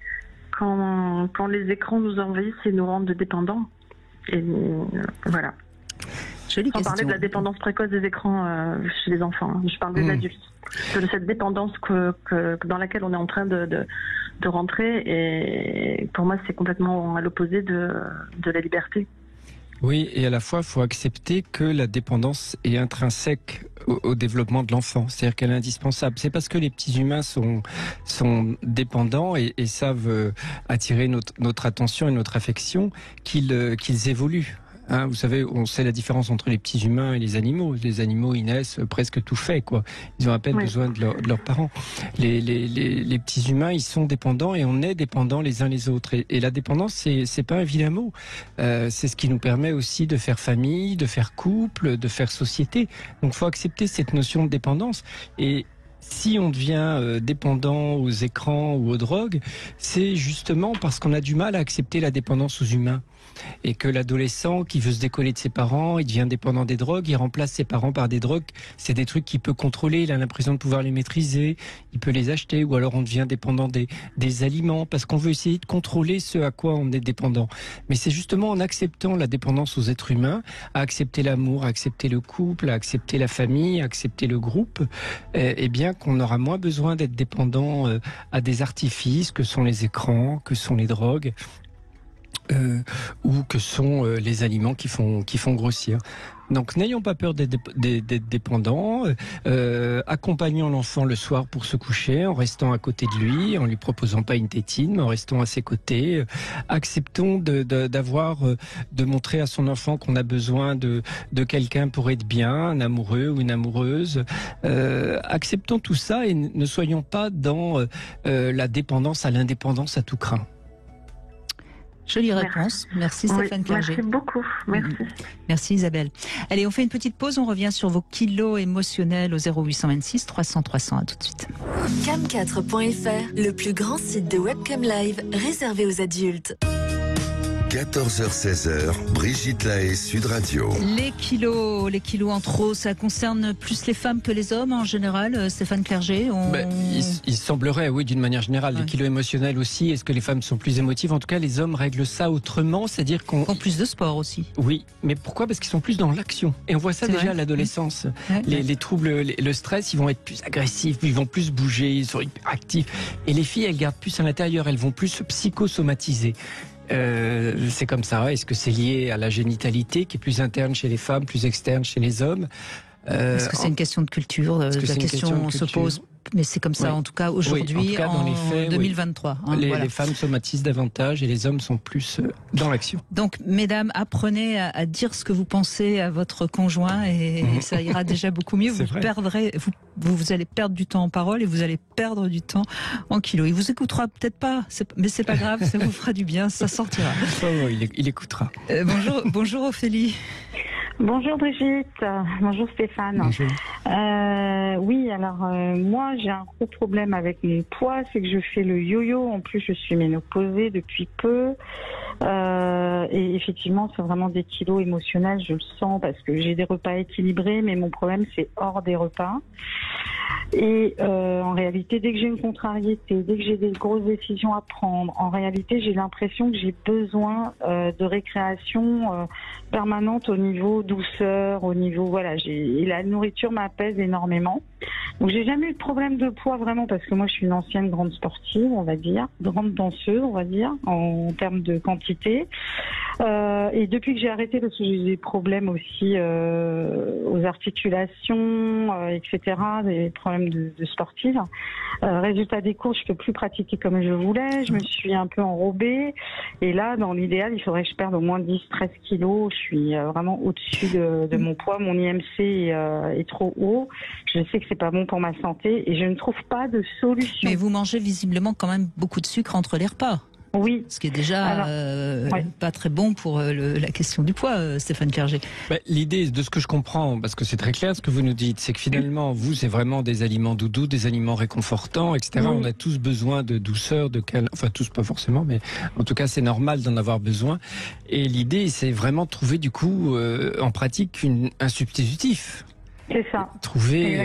quand les écrans nous envahissent et nous rendent dépendants? Et voilà. Jolie question. On parlait de la dépendance précoce des écrans chez les enfants. Hein. Je parle des adultes. De cette dépendance dans laquelle on est en train de rentrer. Et pour moi, c'est complètement à l'opposé de la liberté. Oui, et à la fois, il faut accepter que la dépendance est intrinsèque au développement de l'enfant. C'est-à-dire qu'elle est indispensable. C'est parce que les petits humains sont dépendants et savent attirer notre attention et notre affection qu'ils évoluent. Hein, vous savez, on sait la différence entre les petits humains et les animaux. Les animaux, ils naissent presque tout faits, quoi. Ils ont à peine besoin de leurs parents. Les petits humains, ils sont dépendants et on est dépendants les uns les autres. Et la dépendance, c'est pas un vilain mot. C'est ce qui nous permet aussi de faire famille, de faire couple, de faire société. Donc, faut accepter cette notion de dépendance. Et si on devient dépendant aux écrans ou aux drogues, c'est justement parce qu'on a du mal à accepter la dépendance aux humains. Et que l'adolescent qui veut se décoller de ses parents, il devient dépendant des drogues, il remplace ses parents par des drogues. C'est des trucs qu'il peut contrôler, il a l'impression de pouvoir les maîtriser, il peut les acheter. Ou alors on devient dépendant des aliments, parce qu'on veut essayer de contrôler ce à quoi on est dépendant. Mais c'est justement en acceptant la dépendance aux êtres humains, à accepter l'amour, à accepter le couple, à accepter la famille, à accepter le groupe, eh bien qu'on aura moins besoin d'être dépendant à des artifices que sont les écrans, que sont les drogues. Ou que sont les aliments qui font grossir. Donc n'ayons pas peur d'être dépendants, accompagnons l'enfant le soir pour se coucher, en restant à côté de lui, en lui proposant pas une tétine, mais en restant à ses côtés. Acceptons de montrer à son enfant qu'on a besoin de quelqu'un pour être bien, un amoureux ou une amoureuse. Acceptons tout ça et ne soyons pas dans la dépendance à l'indépendance à tout craint. Jolie réponse. Merci Stéphane Clerget. Merci beaucoup. Merci. Merci Isabelle. Allez, on fait une petite pause. On revient sur vos kilos émotionnels au 0826 300 300. À tout de suite. Cam4.fr, le plus grand site de webcam live réservé aux adultes. 14h-16h, Brigitte Lahaie, Sud Radio. Les kilos en trop, ça concerne plus les femmes que les hommes en général, Stéphane Clerget. Il semblerait, oui, d'une manière générale. Ouais. Les kilos émotionnels aussi. Est-ce que les femmes sont plus émotives? En tout cas, les hommes règlent ça autrement, c'est-à-dire qu'on... Ils font plus de sport aussi. Oui, mais pourquoi? Parce qu'ils sont plus dans l'action. Et on voit ça déjà à l'adolescence. Ouais. Les troubles, le stress, ils vont être plus agressifs, ils vont plus bouger, ils sont hyper actifs. Et les filles, elles gardent plus à l'intérieur, elles vont plus se psychosomatiser. C'est comme ça. Est-ce que c'est lié à la génitalité qui est plus interne chez les femmes, plus externe chez les hommes? Est-ce que c'est une question de culture? La question se pose, mais c'est comme ça en tout cas aujourd'hui, en 2023. Les femmes somatisent davantage et les hommes sont plus dans l'action. Donc, mesdames, apprenez à dire ce que vous pensez à votre conjoint et ça ira déjà beaucoup mieux. Vous allez perdre du temps en parole et vous allez perdre du temps en kilos. Il vous écoutera peut-être pas, mais c'est pas grave, ça vous fera du bien, ça sortira. Il écoutera. Bonjour Ophélie. Bonjour Brigitte, bonjour Stéphane. Bonjour. Oui, alors moi j'ai un gros problème avec mon poids, c'est que je fais le yo-yo. En plus je suis ménopausée depuis peu et effectivement c'est vraiment des kilos émotionnels, je le sens parce que j'ai des repas équilibrés, mais mon problème c'est hors des repas. Et en réalité, dès que j'ai une contrariété, dès que j'ai des grosses décisions à prendre, en réalité, j'ai l'impression que j'ai besoin de récréation permanente au niveau douceur, au niveau et la nourriture m'apaise énormément. Donc j'ai jamais eu de problème de poids vraiment parce que moi je suis une ancienne grande sportive, on va dire, grande danseuse, on va dire, en termes de quantité. Et depuis que j'ai arrêté parce que j'ai eu des problèmes aussi aux articulations, etc., des problèmes de sportive. Résultat des cours, je peux plus pratiquer comme je voulais. Je me suis un peu enrobée. Et là, dans l'idéal, il faudrait que je perde au moins 10-13 kilos. Je suis vraiment au-dessus de mon poids. Mon IMC est trop haut. Je sais que c'est pas bon pour ma santé et je ne trouve pas de solution. Mais vous mangez visiblement quand même beaucoup de sucre entre les repas. Oui. Ce qui est déjà pas très bon pour la question du poids, Stéphane Clerget. L'idée de ce que je comprends, parce que c'est très clair ce que vous nous dites, c'est que finalement, vous, c'est vraiment des aliments doudous, des aliments réconfortants, etc. Oui. On a tous besoin de douceur, de câlin. Enfin, tous pas forcément, mais en tout cas, c'est normal d'en avoir besoin. Et l'idée, c'est vraiment de trouver du coup, en pratique, un substitutif. C'est ça. Trouver.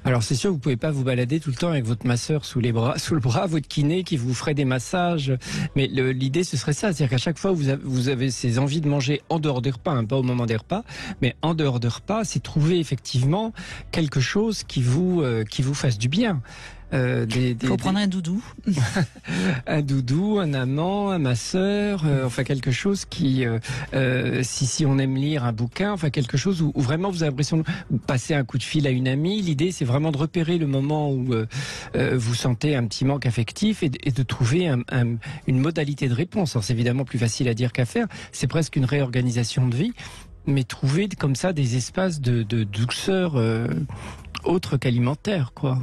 Alors c'est sûr, vous pouvez pas vous balader tout le temps avec votre masseur sous le bras, votre kiné qui vous ferait des massages. Mais l'idée ce serait ça, c'est-à-dire qu'à chaque fois vous avez ces envies de manger en dehors des repas, pas au moment des repas, mais en dehors des repas, c'est trouver effectivement quelque chose qui vous fasse du bien. Faut prendre un doudou. Un doudou, un amant, un masseur, enfin quelque chose qui, si on aime lire un bouquin, enfin quelque chose où vraiment vous avez l'impression de passer un coup de fil à une amie. L'idée, c'est vraiment de repérer le moment où vous sentez un petit manque affectif et de trouver une modalité de réponse. Alors c'est évidemment plus facile à dire qu'à faire. C'est presque une réorganisation de vie, mais trouver comme ça des espaces de douceur autres qu'alimentaires, quoi.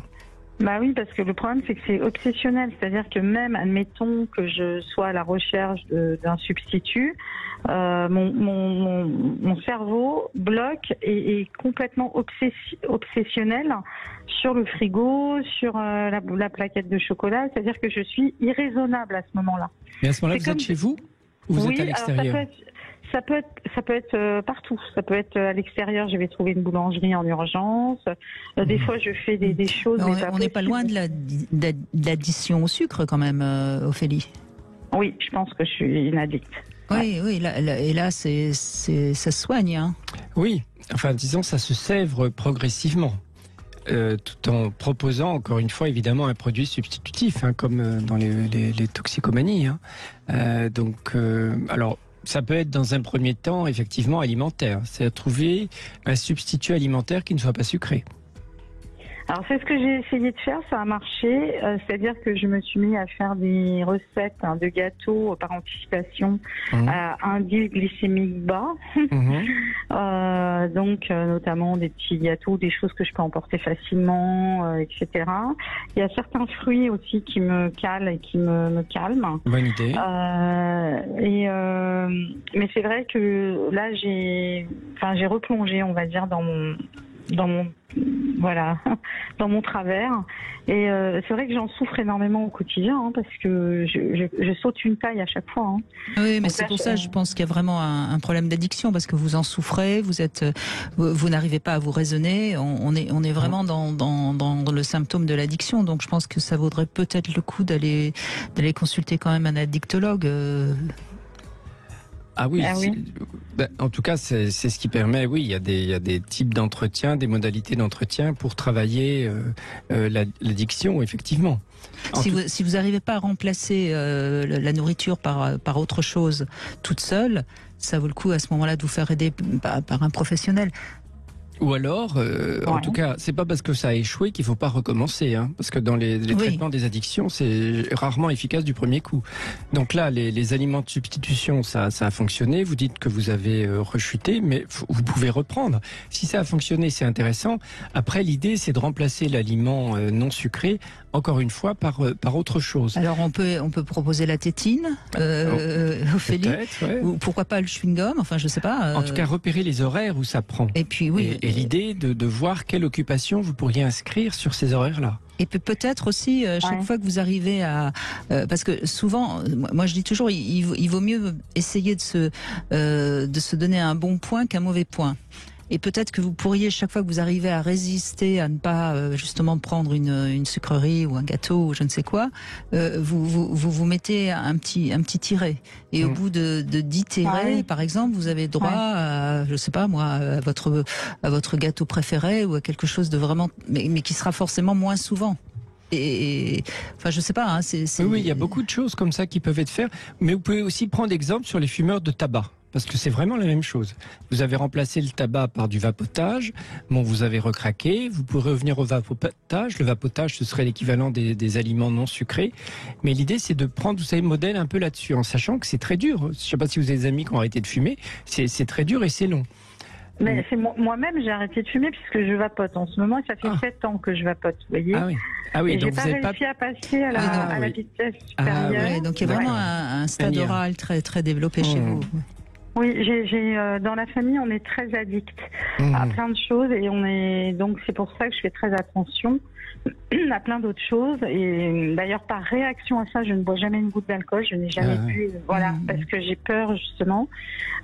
Bah oui, parce que le problème, c'est que c'est obsessionnel. C'est-à-dire que même, admettons que je sois à la recherche d'un substitut, mon cerveau bloque et est complètement obsessionnel sur le frigo, sur la plaquette de chocolat. C'est-à-dire que je suis irraisonnable à ce moment-là. Mais à ce moment-là, vous êtes chez vous ou vous êtes à l'extérieur? Ça peut être partout. Ça peut être à l'extérieur, je vais trouver une boulangerie en urgence. Des fois, je fais des choses. On n'est pas loin de l'addition au sucre quand même, Ophélie. Oui, je pense que je suis une addict. Oui, oui. Et là, ça se soigne. Hein. Oui, enfin, disons, ça se sèvre progressivement. Tout en proposant, encore une fois, évidemment, un produit substitutif, hein, comme dans les toxicomanies. Hein. Alors, ça peut être dans un premier temps, effectivement, alimentaire. C'est trouver un substitut alimentaire qui ne soit pas sucré. Alors c'est ce que j'ai essayé de faire, ça a marché. C'est-à-dire que je me suis mis à faire des recettes de gâteaux par anticipation à indice glycémique bas. Donc notamment des petits gâteaux, des choses que je peux emporter facilement, etc. Il y a certains fruits aussi qui me calent et qui me calment. Bonne idée. Mais c'est vrai que là j'ai replongé, on va dire, dans mon travers. Et c'est vrai que j'en souffre énormément au quotidien, hein, parce que je saute une taille à chaque fois. Hein. Oui, mais c'est pour ça, je pense qu'il y a vraiment un problème d'addiction, parce que vous en souffrez, vous n'arrivez pas à vous raisonner. On est vraiment dans le symptôme de l'addiction. Donc je pense que ça vaudrait peut-être le coup d'aller consulter quand même un addictologue. Ah oui, en tout cas, c'est ce qui permet, oui, il y a des types d'entretien, des modalités d'entretien pour travailler l'addiction, effectivement. Si vous n'arrivez pas à remplacer la nourriture par autre chose toute seule, ça vaut le coup à ce moment-là de vous faire aider par un professionnel. Ou alors, en tout cas, c'est pas parce que ça a échoué qu'il faut pas recommencer, hein, parce que dans les traitements des addictions, c'est rarement efficace du premier coup. Donc là, les aliments de substitution, ça a fonctionné. Vous dites que vous avez rechuté, mais vous pouvez reprendre. Si ça a fonctionné, c'est intéressant. Après, l'idée, c'est de remplacer l'aliment non sucré, encore une fois, par autre chose. Alors on peut proposer la tétine, Ophélie, ouais. Ou pourquoi pas le chewing-gum. Enfin, je sais pas. En tout cas, repérer les horaires où ça prend. Et puis oui. Et l'idée de voir quelle occupation vous pourriez inscrire sur ces horaires-là. Et peut-être aussi, chaque fois que vous arrivez à... parce que souvent, moi je dis toujours, il vaut mieux essayer de se donner un bon point qu'un mauvais point. Et peut-être que vous pourriez, chaque fois que vous arrivez à résister, à ne pas justement prendre une sucrerie ou un gâteau ou je ne sais quoi, vous mettez un petit tiret. Et au bout de 10 tirets, par exemple, vous avez droit à, je sais pas moi, à votre gâteau préféré ou à quelque chose de vraiment, mais qui sera forcément moins souvent. Et enfin, je sais pas. Hein, Oui, il y a beaucoup de choses comme ça qui peuvent être faites. Mais vous pouvez aussi prendre exemple sur les fumeurs de tabac. Parce que c'est vraiment la même chose. Vous avez remplacé le tabac par du vapotage. Bon, vous avez recraqué. Vous pourrez revenir au vapotage. Le vapotage, ce serait l'équivalent des aliments non sucrés. Mais l'idée, c'est de prendre, vous savez, modèle un peu là-dessus, en sachant que c'est très dur. Je ne sais pas si vous avez des amis qui ont arrêté de fumer. C'est très dur et c'est long. Mais moi-même, j'ai arrêté de fumer puisque je vapote. En ce moment, ça fait 7 ans que je vapote, vous voyez. Ah oui, et donc j'ai pas réussi à passer à la vitesse supérieure. Donc il y a vraiment un stade oral très, très développé chez vous. Oui, dans la famille, on est très addict à plein de choses et donc c'est pour ça que je fais très attention à plein d'autres choses. Et d'ailleurs, par réaction à ça, je ne bois jamais une goutte d'alcool. Je n'ai jamais bu, parce que j'ai peur justement.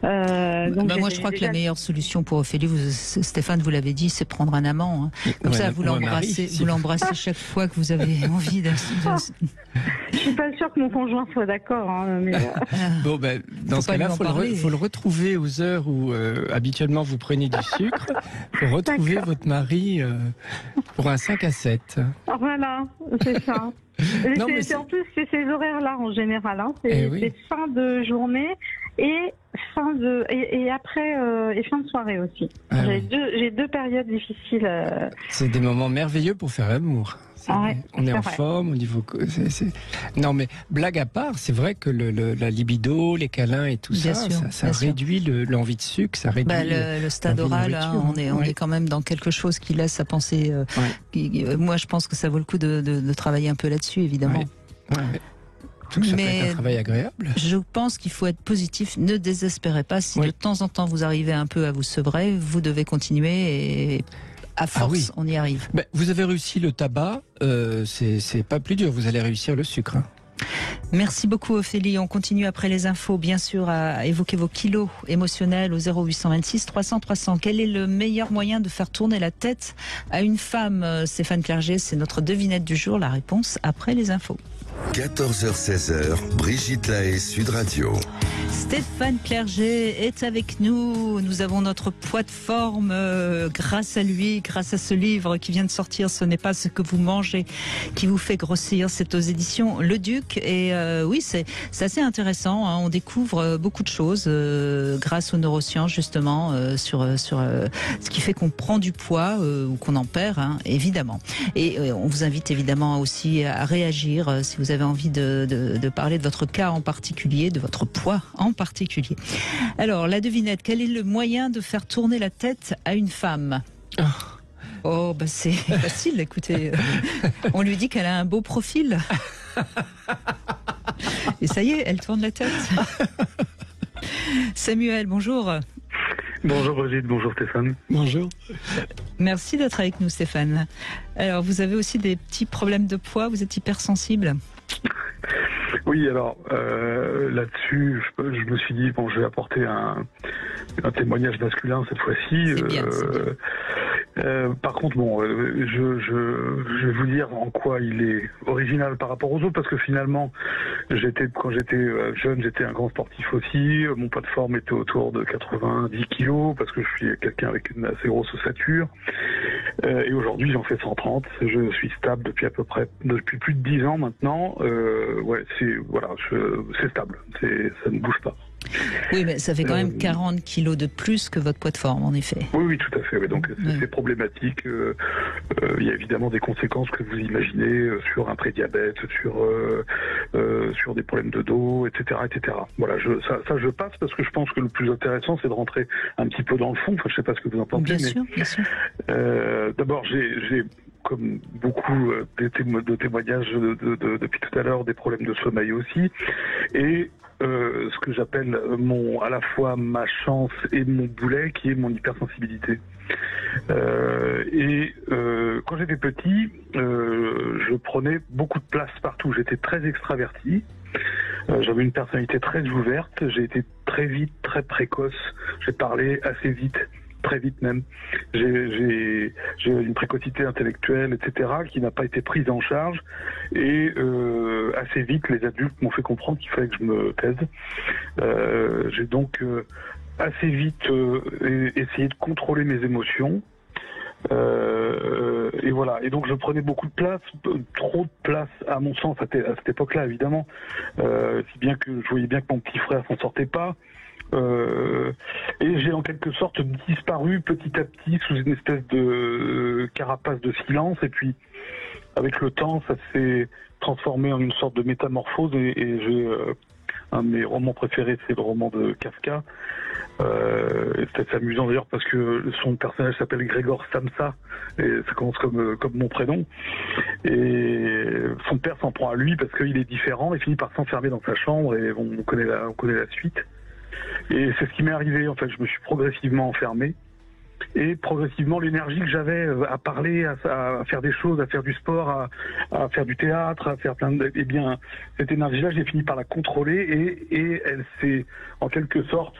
Moi, je crois que la meilleure solution pour Ophélie, Stéphane, vous l'avez dit, c'est prendre un amant. Hein. Comme ça, vous l'embrassez chaque fois que vous avez envie de... Je suis pas sûre que mon conjoint soit d'accord. Hein, mais... Bon, dans ce cas-là, il faut le retrouver aux heures où habituellement vous prenez du sucre. Il faut retrouver votre mari pour un 5 à 7. Voilà, c'est ça. En plus, c'est ces horaires-là en général. Hein. C'est fin de journée et et après et fin de soirée aussi. Ah J'ai deux périodes difficiles. C'est des moments merveilleux pour faire l'amour. On est en forme au niveau. Non, mais blague à part, c'est vrai que la libido, les câlins et tout ça réduit l'envie de sucre, ça réduit. Le stade oral, on est quand même dans quelque chose qui laisse à penser. Moi, je pense que ça vaut le coup de travailler un peu là-dessus, évidemment. Ouais. Tout ça peut être un travail agréable. Je pense qu'il faut être positif. Ne désespérez pas. Si de temps en temps vous arrivez un peu à vous sevrer, vous devez continuer et à force, on y arrive. Vous avez réussi le tabac, c'est pas plus dur. Vous allez réussir le sucre. Merci beaucoup Ophélie. On continue après les infos, bien sûr, à évoquer vos kilos émotionnels au 0826 300 300. Quel est le meilleur moyen de faire tourner la tête à une femme? Stéphane Clerget, c'est notre devinette du jour. La réponse après les infos. 14h-16h, Brigitte Lahaie, Sud Radio. Stéphane Clerget est avec nous. Nous avons notre poids de forme grâce à lui, grâce à ce livre qui vient de sortir. Ce n'est pas ce que vous mangez qui vous fait grossir. C'est aux éditions Le Duc. Et oui, c'est assez intéressant. On découvre beaucoup de choses grâce aux neurosciences, justement, sur ce qui fait qu'on prend du poids ou qu'on en perd, évidemment. Et on vous invite évidemment aussi à réagir si vous avez envie de parler de votre cas en particulier, de votre poids en particulier. Alors, la devinette, quel est le moyen de faire tourner la tête à une femme? C'est facile, écoutez. On lui dit qu'elle a un beau profil. Et ça y est, elle tourne la tête. Samuel, bonjour. Bonjour Brigitte, bonjour Stéphane. Bonjour. Merci d'être avec nous Stéphane. Alors, vous avez aussi des petits problèmes de poids, vous êtes hypersensible? Oui, alors là-dessus, je me suis dit, je vais apporter un témoignage masculin cette fois-ci. C'est bien. Par contre, je vais vous dire en quoi il est original par rapport aux autres, parce que finalement, quand j'étais jeune, j'étais un grand sportif aussi. Mon poids de forme était autour de 90 kilos, parce que je suis quelqu'un avec une assez grosse ossature. Et aujourd'hui, j'en fais 130. Je suis stable depuis plus de 10 ans maintenant. C'est stable. Ça ne bouge pas. Oui, mais ça fait quand même 40 kilos de plus que votre poids de forme, en effet. Oui, tout à fait. Oui. Donc c'est problématique. Il y a évidemment des conséquences que vous imaginez sur un prédiabète, sur des problèmes de dos, etc., etc. Voilà, ça je passe parce que je pense que le plus intéressant, c'est de rentrer un petit peu dans le fond. Enfin, je sais pas ce que vous en pensez. Bien sûr. D'abord, j'ai comme beaucoup de témoignages depuis tout à l'heure, des problèmes de sommeil aussi, et ce que j'appelle à la fois ma chance et mon boulet, qui est mon hypersensibilité. Quand j'étais petit, je prenais beaucoup de place partout. J'étais très extraverti. J'avais une personnalité très ouverte. J'ai été très vite, très précoce. J'ai parlé assez vite. Très vite même. J'ai une précocité intellectuelle, etc., qui n'a pas été prise en charge. Et assez vite, les adultes m'ont fait comprendre qu'il fallait que je me taise. J'ai donc assez vite essayé de contrôler mes émotions. Et voilà. Et donc je prenais beaucoup de place, trop de place à mon sens à cette époque-là, évidemment. Si bien que je voyais bien que mon petit frère s'en sortait pas. Et j'ai en quelque sorte disparu petit à petit sous une espèce de carapace de silence, et puis avec le temps ça s'est transformé en une sorte de métamorphose, et j'ai un de mes romans préférés, c'est le roman de Kafka. C'est assez amusant d'ailleurs parce que son personnage s'appelle Grégor Samsa et ça commence comme mon prénom, et son père s'en prend à lui parce qu'il est différent et finit par s'enfermer dans sa chambre, et on connaît la suite. Et c'est ce qui m'est arrivé, en fait. Je me suis progressivement enfermé. Et progressivement, l'énergie que j'avais à parler, à faire des choses, à faire du sport, à faire du théâtre, à faire cette énergie-là, j'ai fini par la contrôler, et elle s'est, en quelque sorte,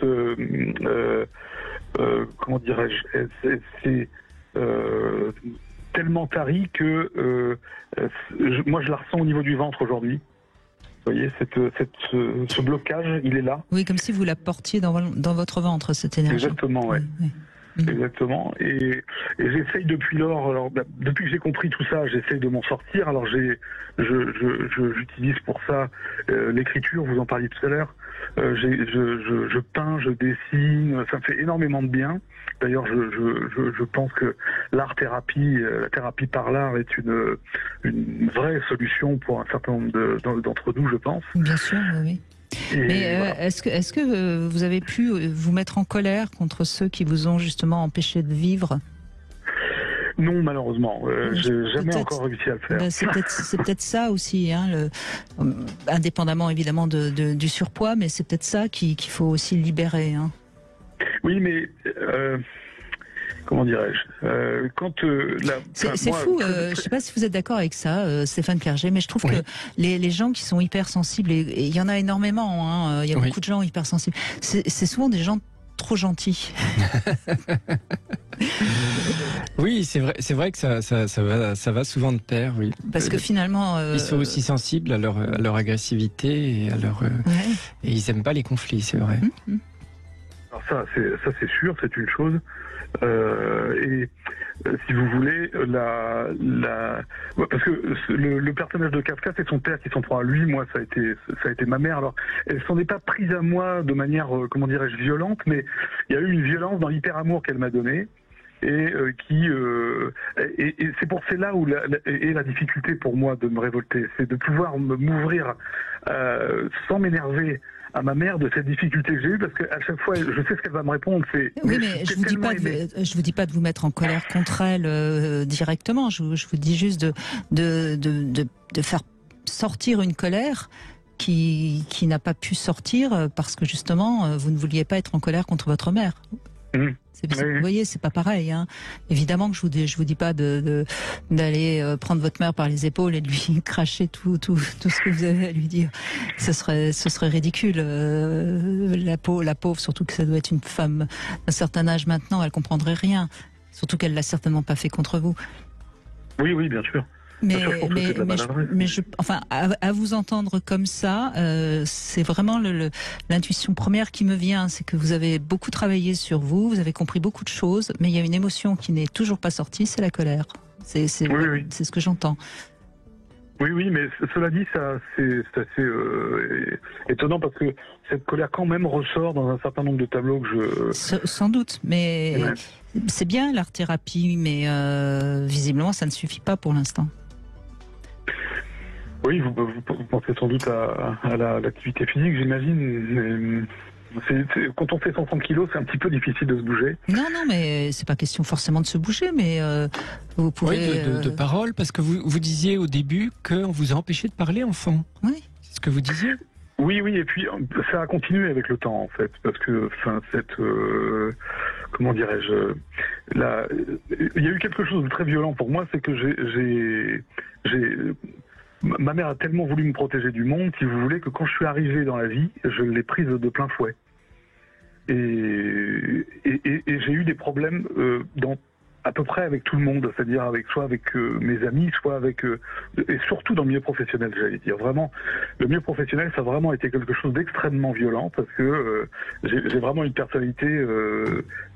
comment dirais-je, elle s'est tellement tarie que moi je la ressens au niveau du ventre aujourd'hui. Vous voyez, ce blocage, il est là. Oui, comme si vous la portiez dans votre ventre, cette énergie. Exactement, oui. Exactement. Et j'essaye depuis lors, alors depuis que j'ai compris tout ça, j'essaye de m'en sortir. Alors j'utilise pour ça l'écriture, vous en parliez tout à l'heure. Je peins, je dessine, ça me fait énormément de bien. D'ailleurs, je pense que l'art-thérapie, la thérapie par l'art est une vraie solution pour un certain nombre d'entre nous, je pense. Bien sûr, oui. Mais voilà. Est-ce que vous avez pu vous mettre en colère contre ceux qui vous ont justement empêché de vivre ? Non, malheureusement, j'ai jamais encore réussi à le faire. C'est peut-être ça aussi, hein, indépendamment évidemment du surpoids, mais c'est peut-être ça qu'il faut aussi libérer. Hein. Oui, mais comment dirais-je c'est fou. Je ne sais pas si vous êtes d'accord avec ça, Stéphane Clerget, mais je trouve que les gens qui sont hypersensibles, et il y en a énormément, hein, il y a beaucoup de gens hypersensibles, c'est souvent des gens trop gentils. Oui, c'est vrai que ça va souvent de pair, oui. Parce que finalement, ils sont aussi sensibles à leur agressivité et et ils aiment pas les conflits, c'est vrai. Alors ça c'est sûr, c'est une chose. Et si vous voulez, parce que le personnage de Kafka, c'est son père qui s'en prend à lui. Moi, ça a été ma mère. Alors, elle s'en est pas prise à moi de manière, comment dirais-je, violente, mais il y a eu une violence dans l'hyper-amour qu'elle m'a donné. Et c'est pour c'est là où est la difficulté pour moi de me révolter, c'est de pouvoir m'ouvrir sans m'énerver à ma mère de cette difficulté que j'ai eue, parce qu'à chaque fois, je sais ce qu'elle va me répondre. Oui, mais je vous dis pas de vous mettre en colère contre elle directement. Je vous dis juste de faire sortir une colère qui n'a pas pu sortir parce que justement vous ne vouliez pas être en colère contre votre mère. Vous voyez, c'est pas pareil. Hein. Évidemment que je vous dis pas d'aller prendre votre mère par les épaules et de lui cracher tout ce que vous avez à lui dire. Ce serait ridicule. La pauvre, surtout que ça doit être une femme d'un certain âge maintenant, elle comprendrait rien. Surtout qu'elle l'a certainement pas fait contre vous. Oui, bien sûr. À vous entendre comme ça, c'est vraiment l'intuition première qui me vient, c'est que vous avez beaucoup travaillé sur vous, vous avez compris beaucoup de choses, mais il y a une émotion qui n'est toujours pas sortie, c'est la colère. C'est ce que j'entends. Oui, mais cela dit, ça c'est assez étonnant parce que cette colère quand même ressort dans un certain nombre de tableaux que Sans doute, mais c'est bien l'art-thérapie, mais visiblement ça ne suffit pas pour l'instant. Oui, vous pensez sans doute à l'activité physique, j'imagine. Quand on fait 130 kilos, c'est un petit peu difficile de se bouger. Non, mais c'est pas question forcément de se bouger, mais vous pouvez... Oui, de parole, parce que vous disiez au début qu'on vous a empêché de parler, enfant. Oui. C'est ce que vous disiez. Oui, et puis ça a continué avec le temps, en fait, parce que, comment dirais-je, il y a eu quelque chose de très violent pour moi, c'est que ma mère a tellement voulu me protéger du monde, si vous voulez, que quand je suis arrivé dans la vie, je l'ai prise de plein fouet. Et j'ai eu des problèmes à peu près avec tout le monde, c'est-à-dire soit avec mes amis, soit avec... et surtout dans le milieu professionnel, j'allais dire. Vraiment, le milieu professionnel, ça a vraiment été quelque chose d'extrêmement violent, parce que j'ai vraiment une personnalité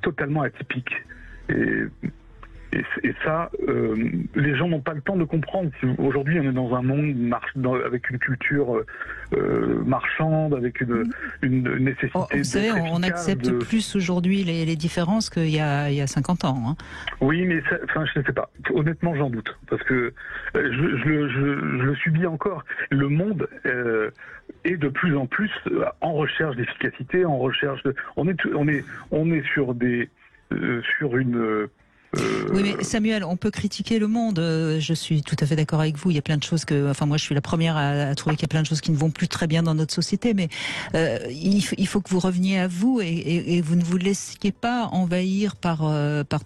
totalement atypique. Et ça, les gens n'ont pas le temps de comprendre. Aujourd'hui, on est dans un monde avec une culture marchande, avec une nécessité. Vous savez, on accepte plus aujourd'hui les différences qu'il y a 50 ans. Hein. Oui, mais je ne sais pas. Honnêtement, j'en doute, parce que je le subis encore. Le monde est de plus en plus en recherche d'efficacité, en recherche de. On est sur une. Oui, mais Samuel, on peut critiquer le monde. Je suis tout à fait d'accord avec vous. Il y a plein de choses moi, je suis la première à trouver qu'il y a plein de choses qui ne vont plus très bien dans notre société. Mais il faut que vous reveniez à vous et vous ne vous laissiez pas envahir par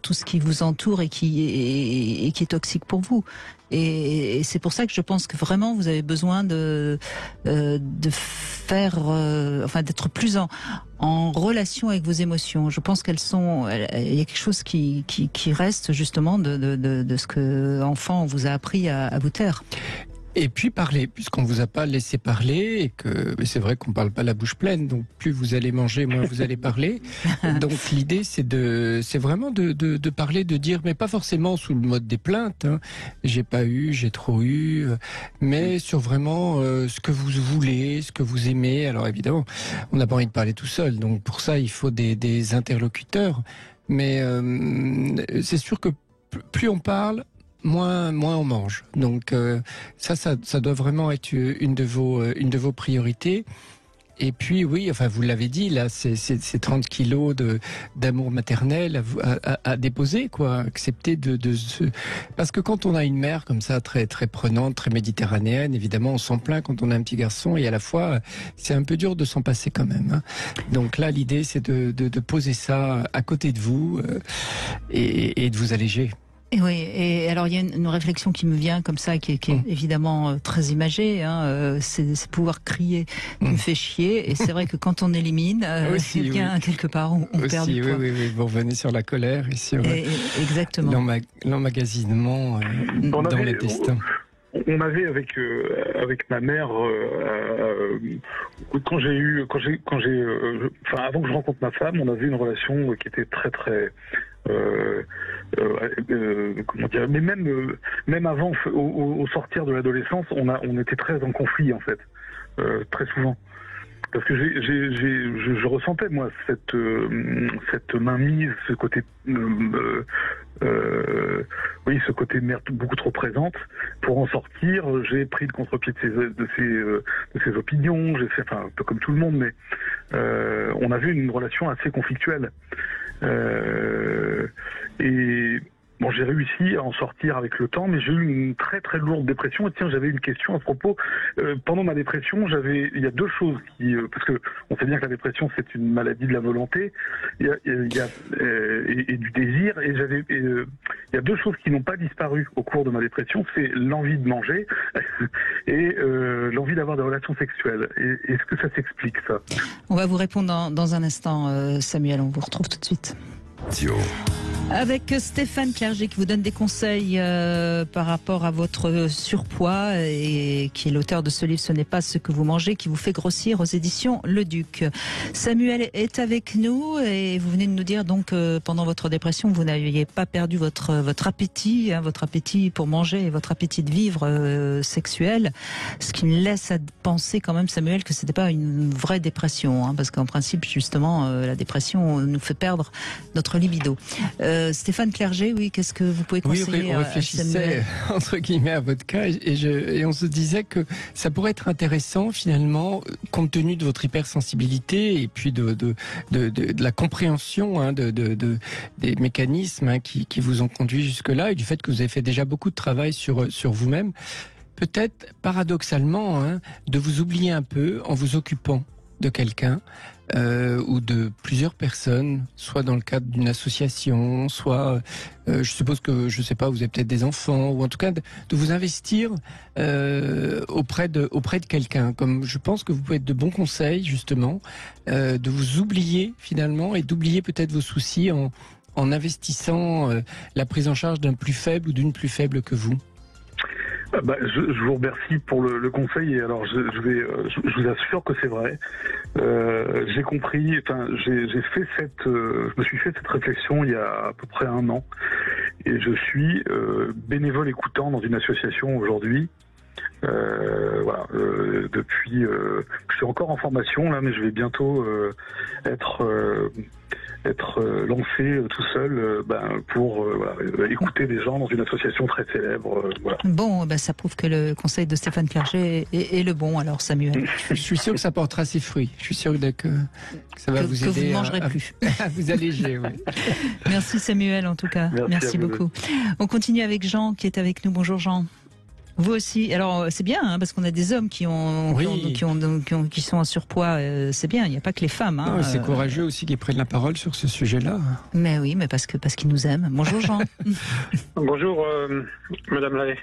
tout ce qui vous entoure et qui est toxique pour vous. Et c'est pour ça que je pense que vraiment vous avez besoin de faire, d'être plus en relation avec vos émotions. Je pense il y a quelque chose qui reste justement de ce que enfant on vous a appris à vous taire. Et puis parler, puisqu'on vous a pas laissé parler et que c'est vrai qu'on parle pas la bouche pleine, donc plus vous allez manger, moins vous allez parler. Donc l'idée c'est vraiment de parler, de dire, mais pas forcément sous le mode des plaintes. Hein. J'ai pas eu, j'ai trop eu, mais sur vraiment ce que vous voulez, ce que vous aimez. Alors évidemment, on n'a pas envie de parler tout seul, donc pour ça il faut des interlocuteurs. Mais c'est sûr que plus on parle, moins on mange. Donc ça doit vraiment être une de vos priorités. Et puis oui, enfin vous l'avez dit, là c'est 30 kilos d'amour maternel à déposer, quoi. Accepter parce que quand on a une mère comme ça très très prenante, très méditerranéenne, évidemment on s'en plaint quand on a un petit garçon, et à la fois c'est un peu dur de s'en passer quand même. Hein. Donc là l'idée c'est de poser ça à côté de vous et de vous alléger. Et oui, et alors il y a une réflexion qui me vient comme ça, qui est évidemment très imagée, hein, c'est pouvoir crier qui me fait chier, et c'est vrai que quand on élimine, c'est bien quelque part on perd du poids. Oui, vous revenez sur la colère et sur exactement. l'emmagasinement dans les destins. On avait avec ma mère avant que je rencontre ma femme, on avait une relation qui était très très comment dire, mais même avant, au sortir de l'adolescence, on était très en conflit en fait, très souvent. Parce que je ressentais moi cette mainmise, ce côté ce côté mère beaucoup trop présente. Pour en sortir, j'ai pris le contre-pied de ses opinions. J'ai fait, un peu comme tout le monde, mais on avait une relation assez conflictuelle. Et bon, j'ai réussi à en sortir avec le temps, mais j'ai eu une très très lourde dépression. Et tiens, j'avais une question à ce propos. Pendant ma dépression, il y a deux choses parce que on sait bien que la dépression c'est une maladie de la volonté, et du désir. Et il y a deux choses qui n'ont pas disparu au cours de ma dépression, c'est l'envie de manger et l'envie d'avoir des relations sexuelles. Est-ce que ça s'explique ça? On va vous répondre dans un instant, Samuel. On vous retrouve tout de suite. Avec Stéphane Clerget qui vous donne des conseils par rapport à votre surpoids et qui est l'auteur de ce livre Ce n'est pas ce que vous mangez qui vous fait grossir aux éditions Le Duc. Samuel est avec nous et vous venez de nous dire donc pendant votre dépression vous n'aviez pas perdu votre appétit, hein, votre appétit pour manger et votre appétit de vivre sexuel, ce qui me laisse à penser quand même, Samuel, que c'était pas une vraie dépression, hein, parce qu'en principe justement la dépression nous fait perdre notre libido. Stéphane Clerget, oui, qu'est-ce que vous pouvez conseiller? Oui, on réfléchissait entre guillemets à votre cas et on se disait que ça pourrait être intéressant finalement, compte tenu de votre hypersensibilité et puis de la compréhension hein, des mécanismes hein, qui vous ont conduit jusque-là et du fait que vous avez fait déjà beaucoup de travail sur vous-même, peut-être paradoxalement hein, de vous oublier un peu en vous occupant de quelqu'un ou de plusieurs personnes, soit dans le cadre d'une association, soit, je suppose que, je sais pas, vous avez peut-être des enfants, ou en tout cas de vous investir auprès de quelqu'un. Comme je pense que vous pouvez être de bons conseils, justement, de vous oublier finalement et d'oublier peut-être vos soucis en investissant la prise en charge d'un plus faible ou d'une plus faible que vous. Je vous remercie pour le conseil. Et alors, je vous assure que c'est vrai. J'ai compris. Enfin, je me suis fait cette réflexion il y a à peu près 1 an, et je suis bénévole écoutant dans une association aujourd'hui. Depuis, je suis encore en formation là, mais je vais bientôt être lancé tout seul pour écouter des gens dans une association très célèbre. Bon, ça prouve que le conseil de Stéphane Clerget est le bon, alors Samuel. Je suis sûr que ça portera ses fruits. Je suis sûr que ça va vous aider. Que vous ne mangerez plus. À vous alléger, oui. Merci Samuel en tout cas. Merci beaucoup. On continue avec Jean qui est avec nous. Bonjour Jean. Vous aussi. Alors c'est bien hein, parce qu'on a des hommes qui sont en surpoids. C'est bien. Il n'y a pas que les femmes. Hein, c'est courageux aussi qu'ils prennent la parole sur ce sujet-là. Mais oui, mais parce qu'ils nous aiment. Bonjour Jean. Bonjour Madame Lahaye.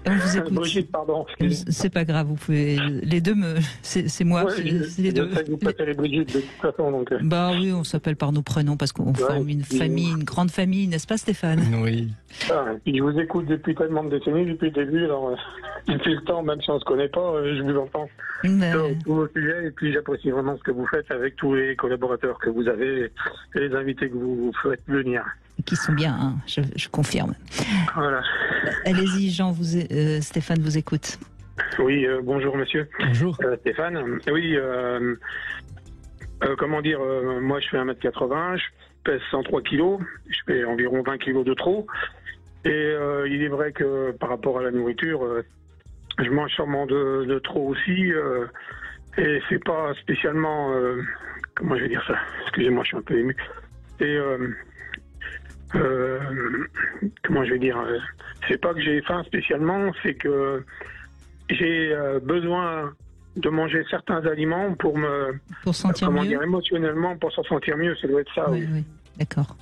On vous écoute. Brigitte, pardon. C'est pas grave, vous pouvez. Les deux c'est moi, Ouais, c'est les deux. Vous passez Brigitte de toute façon. Donc... Bah oui, on s'appelle par nos prénoms parce qu'on forme une famille, une grande famille, n'est-ce pas Stéphane? Oui. Je vous écoute depuis tellement de décennies, depuis le début, alors depuis le temps, même si on ne se connaît pas, je vous entends. Tous vos sujets, et puis j'apprécie vraiment ce que vous faites avec tous les collaborateurs que vous avez et les invités que vous faites venir. Qui sont bien, hein, je confirme. Voilà. Allez-y, Jean, Stéphane vous écoute. Oui, bonjour monsieur. Bonjour. Stéphane. Oui, comment dire, moi je fais 1m80, je pèse 103 kilos, je fais environ 20 kilos de trop. Et il est vrai que par rapport à la nourriture, je mange sûrement de trop aussi. Et c'est pas spécialement... comment je vais dire ça? Excusez-moi, je suis un peu ému. Et... comment je vais dire, c'est pas que j'ai faim spécialement, c'est que j'ai besoin de manger certains aliments pour me sentir mieux. Dire, émotionnellement, pour s'en sentir mieux, ça doit être ça. Oui, oui, d'accord.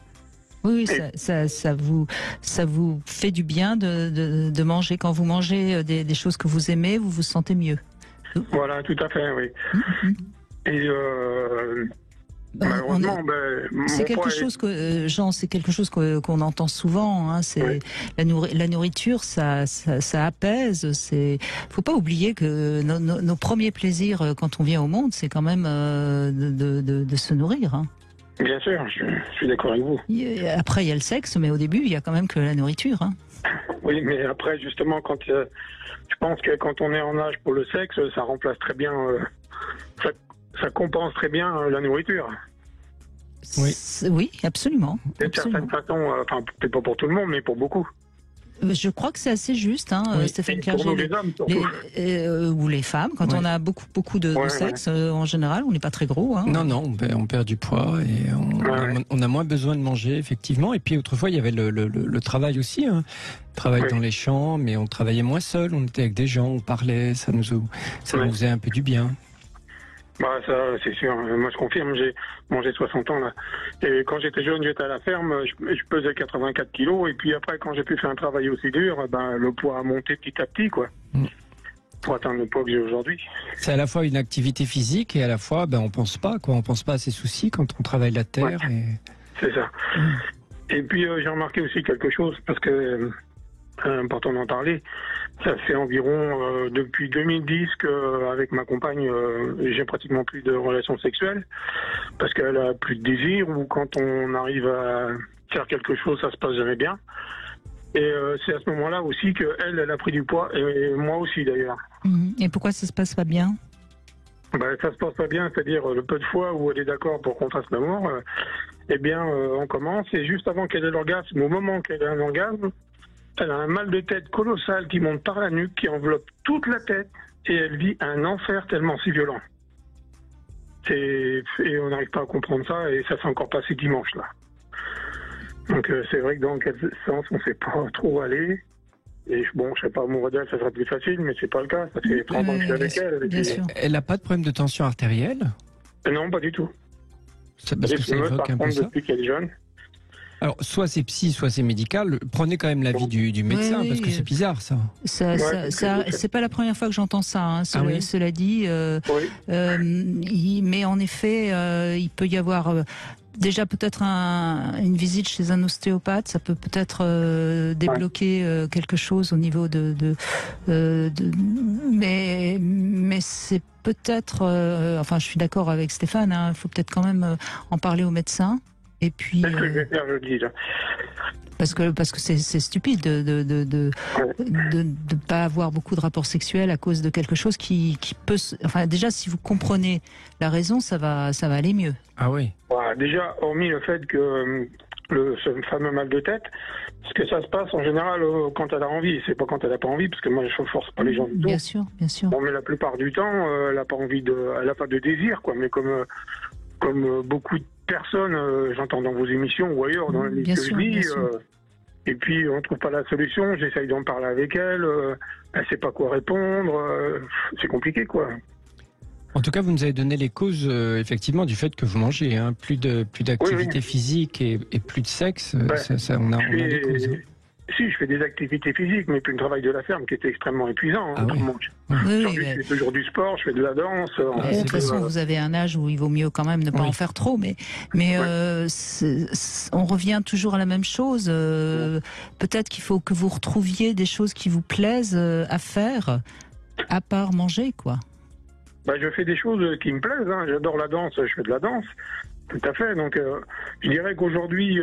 Oui, ça vous fait du bien de manger. Quand vous mangez des choses que vous aimez, vous vous sentez mieux. Voilà, tout à fait, oui. Et malheureusement, c'est quelque chose que Jean, c'est quelque chose qu'on entend souvent. Hein, c'est la nourriture, ça apaise. Faut pas oublier que nos premiers plaisirs quand on vient au monde, c'est quand même de se nourrir. Hein. Bien sûr, je suis d'accord avec vous. Après, il y a le sexe, mais au début, il y a quand même que la nourriture. Hein. Oui, mais après, justement, je pense que quand on est en âge pour le sexe, ça remplace très bien, ça compense très bien la nourriture. Oui, absolument. D'une certaine façon, enfin, peut-être pas pour tout le monde, mais pour beaucoup. Je crois que c'est assez juste, hein, Stéphane Clerget. Pour nous, les hommes, surtout. Ou les femmes, quand on a beaucoup de sexe, en général, on n'est pas très gros. Hein. Non, on perd du poids et on a moins besoin de manger, effectivement. Et puis autrefois, il y avait le travail aussi. Hein. Travail dans les champs, mais on travaillait moins seul, on était avec des gens, on parlait, ça nous faisait un peu du bien. Bah ça c'est sûr, moi je confirme, j'ai mangé 60 ans là. Et quand j'étais jeune, j'étais à la ferme, je pesais 84 kilos et puis après quand j'ai pu faire un travail aussi dur, le poids a monté petit à petit quoi. Pour atteindre le poids que j'ai aujourd'hui. C'est à la fois une activité physique et à la fois on pense pas à ses soucis quand on travaille la terre. Ouais. C'est ça. Et puis j'ai remarqué aussi quelque chose parce que important d'en parler. Ça fait environ depuis 2010 qu'avec ma compagne, j'ai pratiquement plus de relations sexuelles parce qu'elle a plus de désir ou quand on arrive à faire quelque chose, ça se passe jamais bien. Et c'est à ce moment-là aussi qu'elle a pris du poids et moi aussi d'ailleurs. Et pourquoi ça se passe pas bien? Ça se passe pas bien, c'est-à-dire le peu de fois où elle est d'accord pour qu'on fasse l'amour, on commence et juste avant qu'elle ait l'orgasme, au moment qu'elle ait un orgasme, elle a un mal de tête colossal qui monte par la nuque, qui enveloppe toute la tête, et elle vit un enfer tellement si violent. Et on n'arrive pas à comprendre ça, et ça s'est encore passé dimanche, là. Donc c'est vrai que dans quel sens on ne sait pas trop aller. Et je sais pas, amoureux d'elle, ça serait plus facile, mais c'est pas le cas. Ça fait 30 ans que je suis avec elle. Bien sûr. Elle n'a pas de problème de tension artérielle? Non, pas du tout. Parce que ça évoque un peu ça. Depuis qu'elle est jeune. Alors, soit c'est psy, soit c'est médical. Prenez quand même l'avis du médecin, parce que c'est bizarre, ça. C'est pas la première fois que j'entends ça. Hein, cela dit, mais en effet, il peut y avoir déjà peut-être une visite chez un ostéopathe. Ça peut peut-être débloquer quelque chose au niveau mais c'est peut-être. Enfin, je suis d'accord avec Stéphane. Il faut peut-être quand même en parler au médecin. Et puis, c'est ce que je vais faire, je dis là. Parce que c'est stupide de pas avoir beaucoup de rapports sexuels à cause de quelque chose qui peut. Enfin, déjà, si vous comprenez la raison, ça va aller mieux. Ah oui. Voilà, déjà, hormis le fait que ce fameux mal de tête, parce que ça se passe en général quand elle a envie, c'est pas quand elle a pas envie, parce que moi je force pas les gens du tout. Bien sûr, bien sûr. Bon, mais la plupart du temps, elle a pas envie elle a pas de désir, quoi. Mais comme beaucoup de personnes, j'entends dans vos émissions ou ailleurs, dans les que je lis, et puis on trouve pas la solution, j'essaye d'en parler avec elle, elle sait pas quoi répondre, c'est compliqué quoi. En tout cas, vous nous avez donné les causes, effectivement, du fait que vous mangez, hein. Plus d'activité physique et plus de sexe, on a des causes. Si, je fais des activités physiques, mais puis le travail de la ferme qui était extrêmement épuisant. Ah oui. Aujourd'hui, je fais toujours du sport, je fais de la danse. De toute façon, vous avez un âge où il vaut mieux quand même ne pas en faire trop, mais on revient toujours à la même chose. Peut-être qu'il faut que vous retrouviez des choses qui vous plaisent à faire, à part manger, quoi. Je fais des choses qui me plaisent. J'adore la danse, je fais de la danse. Tout à fait. Donc, je dirais qu'aujourd'hui,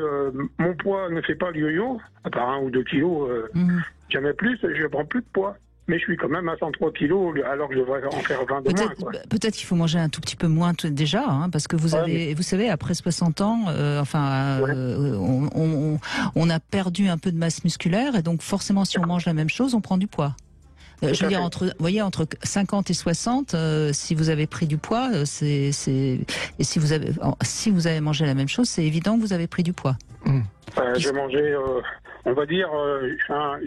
mon poids ne fait pas le yo-yo, à part 1 ou 2 kilos, jamais plus. Je prends plus de poids. Mais je suis quand même à 103 kilos, alors que je devrais en faire 20 de moins. Peut-être qu'il faut manger un tout petit peu moins déjà, parce que vous savez, après 60 ans, on a perdu un peu de masse musculaire, et donc forcément, si on mange la même chose, on prend du poids. Je veux dire, entre 50 et 60, si vous avez pris du poids, et si vous avez mangé la même chose, c'est évident que vous avez pris du poids. J'ai mangé, on va dire,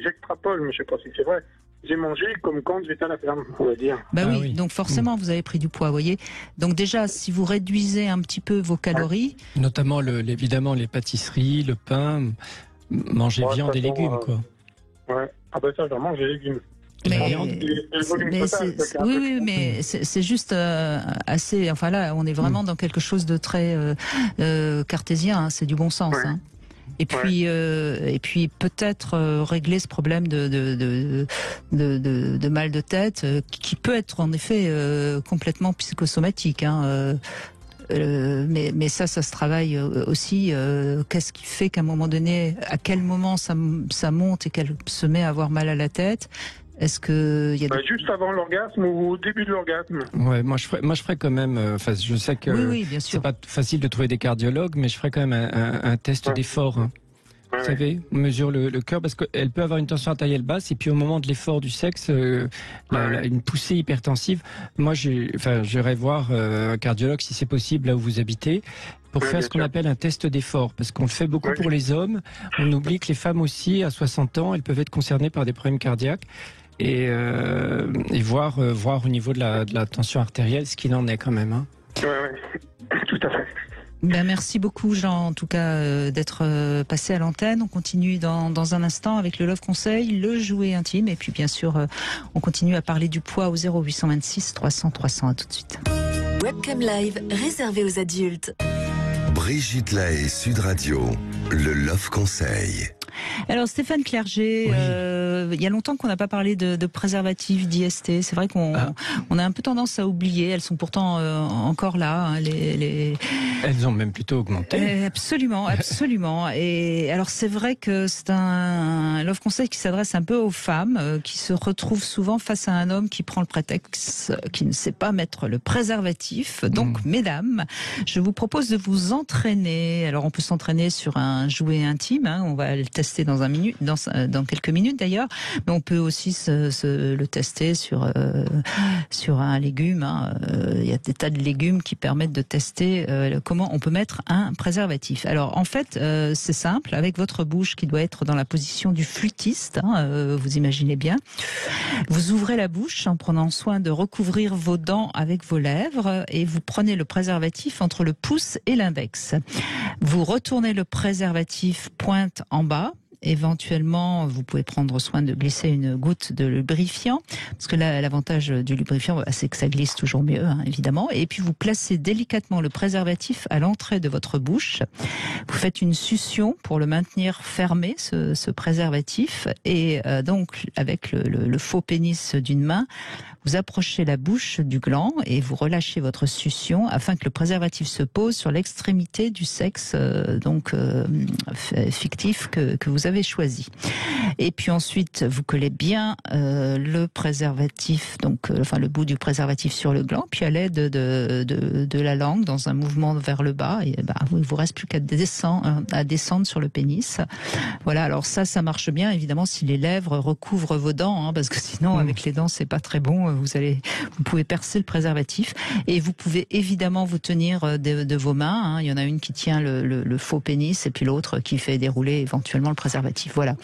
j'extrapole, mais je sais pas si c'est vrai. J'ai mangé comme quand j'étais à la ferme, on va dire. Oui, donc forcément vous avez pris du poids, vous voyez. Donc déjà, si vous réduisez un petit peu vos calories, notamment évidemment les pâtisseries, le pain, manger viande et légumes, quoi. Ouais. Ça, je mange des légumes. Mais c'est juste assez. Enfin là, on est vraiment dans quelque chose de très cartésien. C'est du bon sens. Et puis peut-être régler ce problème de mal de tête qui peut être en effet complètement psychosomatique. Mais ça se travaille aussi. Qu'est-ce qui fait qu'à un moment donné, à quel moment ça monte et qu'elle se met à avoir mal à la tête? Est-ce que il y a juste avant l'orgasme ou au début de l'orgasme? Ouais, moi je ferais quand même. Je sais que c'est pas facile de trouver des cardiologues, mais je ferais quand même un test d'effort. Vous savez, on mesure le cœur parce qu'elle peut avoir une tension artérielle basse et puis au moment de l'effort du sexe, une poussée hypertensive. Moi, j'irais voir un cardiologue si c'est possible là où vous habitez pour faire ce qu'on appelle un test d'effort parce qu'on le fait beaucoup pour les hommes. On oublie que les femmes aussi, à 60 ans, elles peuvent être concernées par des problèmes cardiaques. Et voir au niveau de la tension artérielle ce qu'il en est quand même. Oui, tout à fait. Merci beaucoup Jean, en tout cas d'être passé à l'antenne. On continue dans un instant avec le Love Conseil, le jouet intime, et puis bien sûr on continue à parler du poids au 0826 300 300. À tout de suite. Webcam Live réservé aux adultes. Brigitte Lahaie, Sud Radio, le Love Conseil. Alors Stéphane Clerget, il y a longtemps qu'on n'a pas parlé de préservatifs d'IST. C'est vrai qu'on a un peu tendance à oublier. Elles sont pourtant encore là. Elles ont même plutôt augmenté. Absolument. Et alors c'est vrai que c'est un Love Conseil qui s'adresse un peu aux femmes qui se retrouvent souvent face à un homme qui prend le prétexte qui ne sait pas mettre le préservatif. Donc mesdames, je vous propose de vous entraîner. Alors on peut s'entraîner sur un jouet intime. On va le tester dans quelques minutes d'ailleurs, mais on peut aussi le tester sur un légume. Il y a des tas de légumes qui permettent de tester comment on peut mettre un préservatif. Alors en fait, c'est simple, avec votre bouche qui doit être dans la position du flûtiste, vous imaginez bien. Vous ouvrez la bouche en prenant soin de recouvrir vos dents avec vos lèvres et vous prenez le préservatif entre le pouce et l'index. Vous retournez le préservatif pointe en bas. Éventuellement, vous pouvez prendre soin de glisser une goutte de lubrifiant, parce que l'avantage du lubrifiant, c'est que ça glisse toujours mieux, évidemment. Et puis vous placez délicatement le préservatif à l'entrée de votre bouche. Vous faites une succion pour le maintenir fermé, ce préservatif, et donc avec le faux pénis d'une main, vous approchez la bouche du gland et vous relâchez votre succion afin que le préservatif se pose sur l'extrémité du sexe fictif que vous avez choisi. Et puis ensuite, vous collez bien le préservatif, le bout du préservatif sur le gland, puis à l'aide de la langue dans un mouvement vers le bas, et il vous reste plus qu'à descendre sur le pénis. Voilà. Alors ça marche bien évidemment si les lèvres recouvrent vos dents, parce que sinon avec les dents c'est pas très bon. Vous pouvez percer le préservatif et vous pouvez évidemment vous tenir de vos mains. Il y en a une qui tient le faux pénis et puis l'autre qui fait dérouler éventuellement le préservatif. préservatif. Voilà.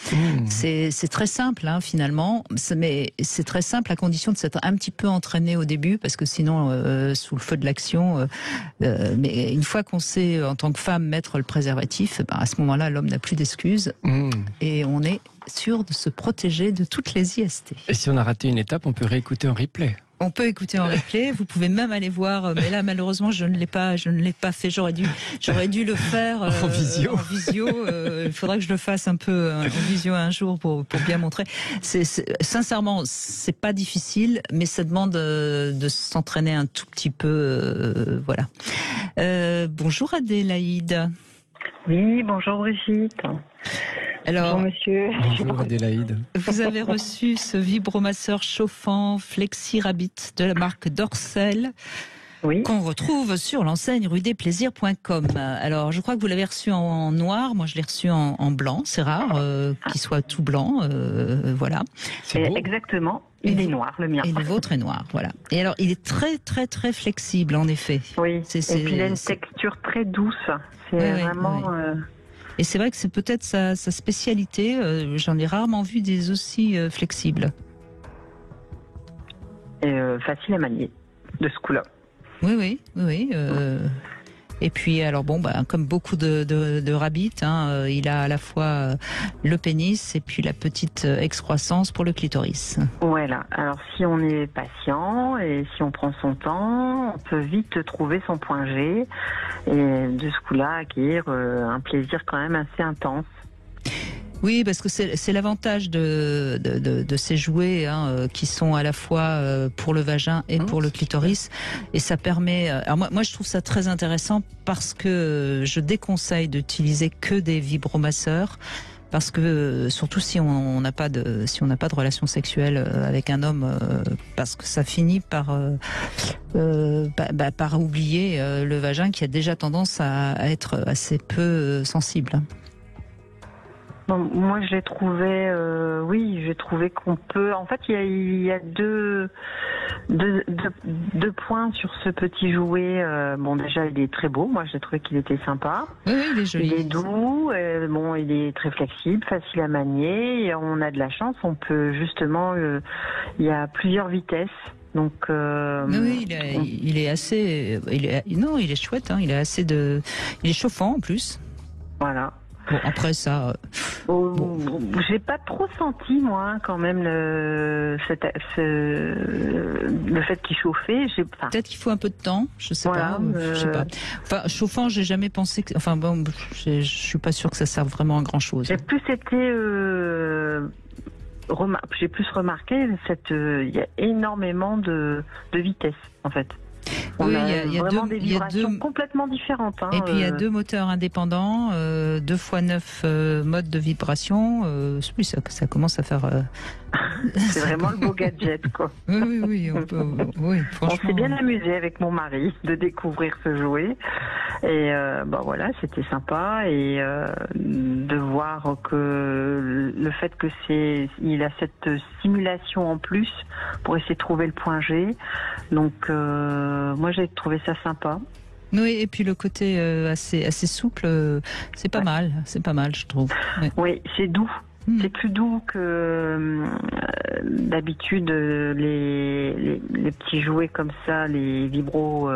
C'est très simple finalement, mais c'est très simple à condition de s'être un petit peu entraîné au début, parce que sinon, sous le feu de l'action, mais une fois qu'on sait en tant que femme mettre le préservatif, à ce moment-là, l'homme n'a plus d'excuses et on est sûr de se protéger de toutes les IST. Et si on a raté une étape, on peut réécouter en replay. On peut écouter en replay. Vous pouvez même aller voir, mais là malheureusement je ne l'ai pas fait. J'aurais dû le faire en visio. Il faudra que je le fasse un peu en visio un jour pour bien montrer. Sincèrement, c'est pas difficile, mais ça demande de s'entraîner un tout petit peu. Voilà. Bonjour Adélaïde. Oui, bonjour Brigitte. Alors, bonjour monsieur. Bonjour Adélaïde. Vous avez reçu ce vibromasseur chauffant Flexi Rabbit de la marque Dorsel, qu'on retrouve sur l'enseigne rudesplaisirs.com. Alors, je crois que vous l'avez reçu en noir. Moi, je l'ai reçu en blanc. C'est rare qu'il soit tout blanc. Voilà. Exactement. Il est noir, le mien. Et le vôtre est noir, voilà. Et alors, il est très, très, très flexible, en effet. Oui. Et puis, il a une texture très douce. C'est vraiment... Et c'est vrai que c'est peut-être sa spécialité. J'en ai rarement vu des aussi flexibles. Et facile à manier, de ce coup-là. Oui. Et puis, alors comme beaucoup de rabbits, il a à la fois le pénis et puis la petite excroissance pour le clitoris. Voilà. Alors, si on est patient et si on prend son temps, on peut vite trouver son point G et de ce coup-là acquérir un plaisir quand même assez intense. Oui, parce que c'est l'avantage de ces jouets qui sont à la fois pour le vagin et pour le clitoris, et ça permet. Alors moi je trouve ça très intéressant parce que je déconseille d'utiliser que des vibromasseurs. Parce que surtout si on n'a pas de relation sexuelle avec un homme, parce que ça finit par oublier le vagin qui a déjà tendance à être assez peu sensible. Bon, moi, j'ai trouvé qu'on peut. En fait, il y a deux points sur ce petit jouet. Bon, déjà, il est très beau. Moi, j'ai trouvé qu'il était sympa. Oui, il est joli. Il est doux. Bon, il est très flexible, facile à manier. Et on a de la chance. On peut justement. Il y a plusieurs vitesses. Donc. Oui, il est assez. Il est chouette. Il est chauffant en plus. Voilà. Bon, après ça... J'ai pas trop senti, moi, quand même, le fait qu'il chauffait. Peut-être qu'il faut un peu de temps, je sais pas. Enfin, chauffant, j'ai jamais pensé que... Enfin, bon, je suis pas sûre que ça serve vraiment à grand-chose. J'ai plus j'ai plus remarqué, il y a énorment de vitesse, en fait. Il y a vraiment des vibrations complètement différentes. Et puis il y a deux moteurs indépendants, 2x9 modes de vibration. Ça commence à faire. C'est vraiment le beau gadget, quoi. Oui, on s'est bien amusé avec mon mari de découvrir ce jouet. Et voilà, c'était sympa. Et de voir que le fait que il a cette simulation en plus pour essayer de trouver le point G. Donc moi j'ai trouvé ça sympa. Oui, et puis le côté assez souple, c'est pas mal, je trouve. Oui, c'est doux. C'est plus doux que d'habitude les petits jouets comme ça, les vibros,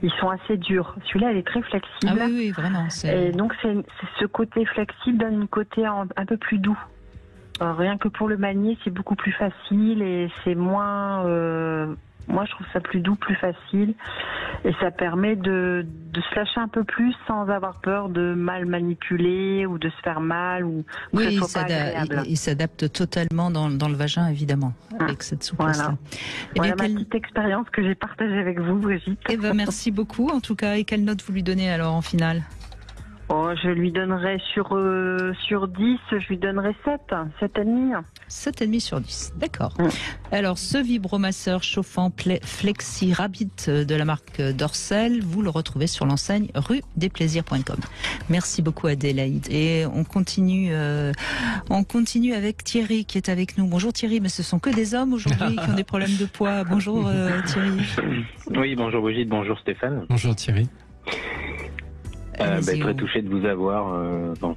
ils sont assez durs. Celui-là, il est très flexible. Ah oui, vraiment. Et donc c'est ce côté flexible donne un côté un peu plus doux. Rien que pour le manier, c'est beaucoup plus facile et c'est moins. Moi, je trouve ça plus doux, plus facile, et ça permet de se lâcher un peu plus sans avoir peur de mal manipuler ou de se faire mal ou que ce soit pas agréable. Il s'adapte totalement dans le vagin, évidemment, avec cette souplesse-là. Voilà ma petite expérience que j'ai partagée avec vous, Brigitte. Merci beaucoup, en tout cas. Et quelle note vous lui donnez alors en finale? Je lui donnerais sur 10, je lui donnerais 7,5. 7,5 sur 10, d'accord. Alors, ce vibromasseur chauffant Flexi Rabbit de la marque Dorsel, vous le retrouvez sur l'enseigne rudesplaisirs.com. Merci beaucoup Adélaïde. Et on continue avec Thierry qui est avec nous. Bonjour Thierry, mais ce sont que des hommes aujourd'hui qui ont des problèmes de poids. Bonjour Thierry. Oui, bonjour Brigitte, bonjour Stéphane. Bonjour Thierry. Très touché de vous avoir.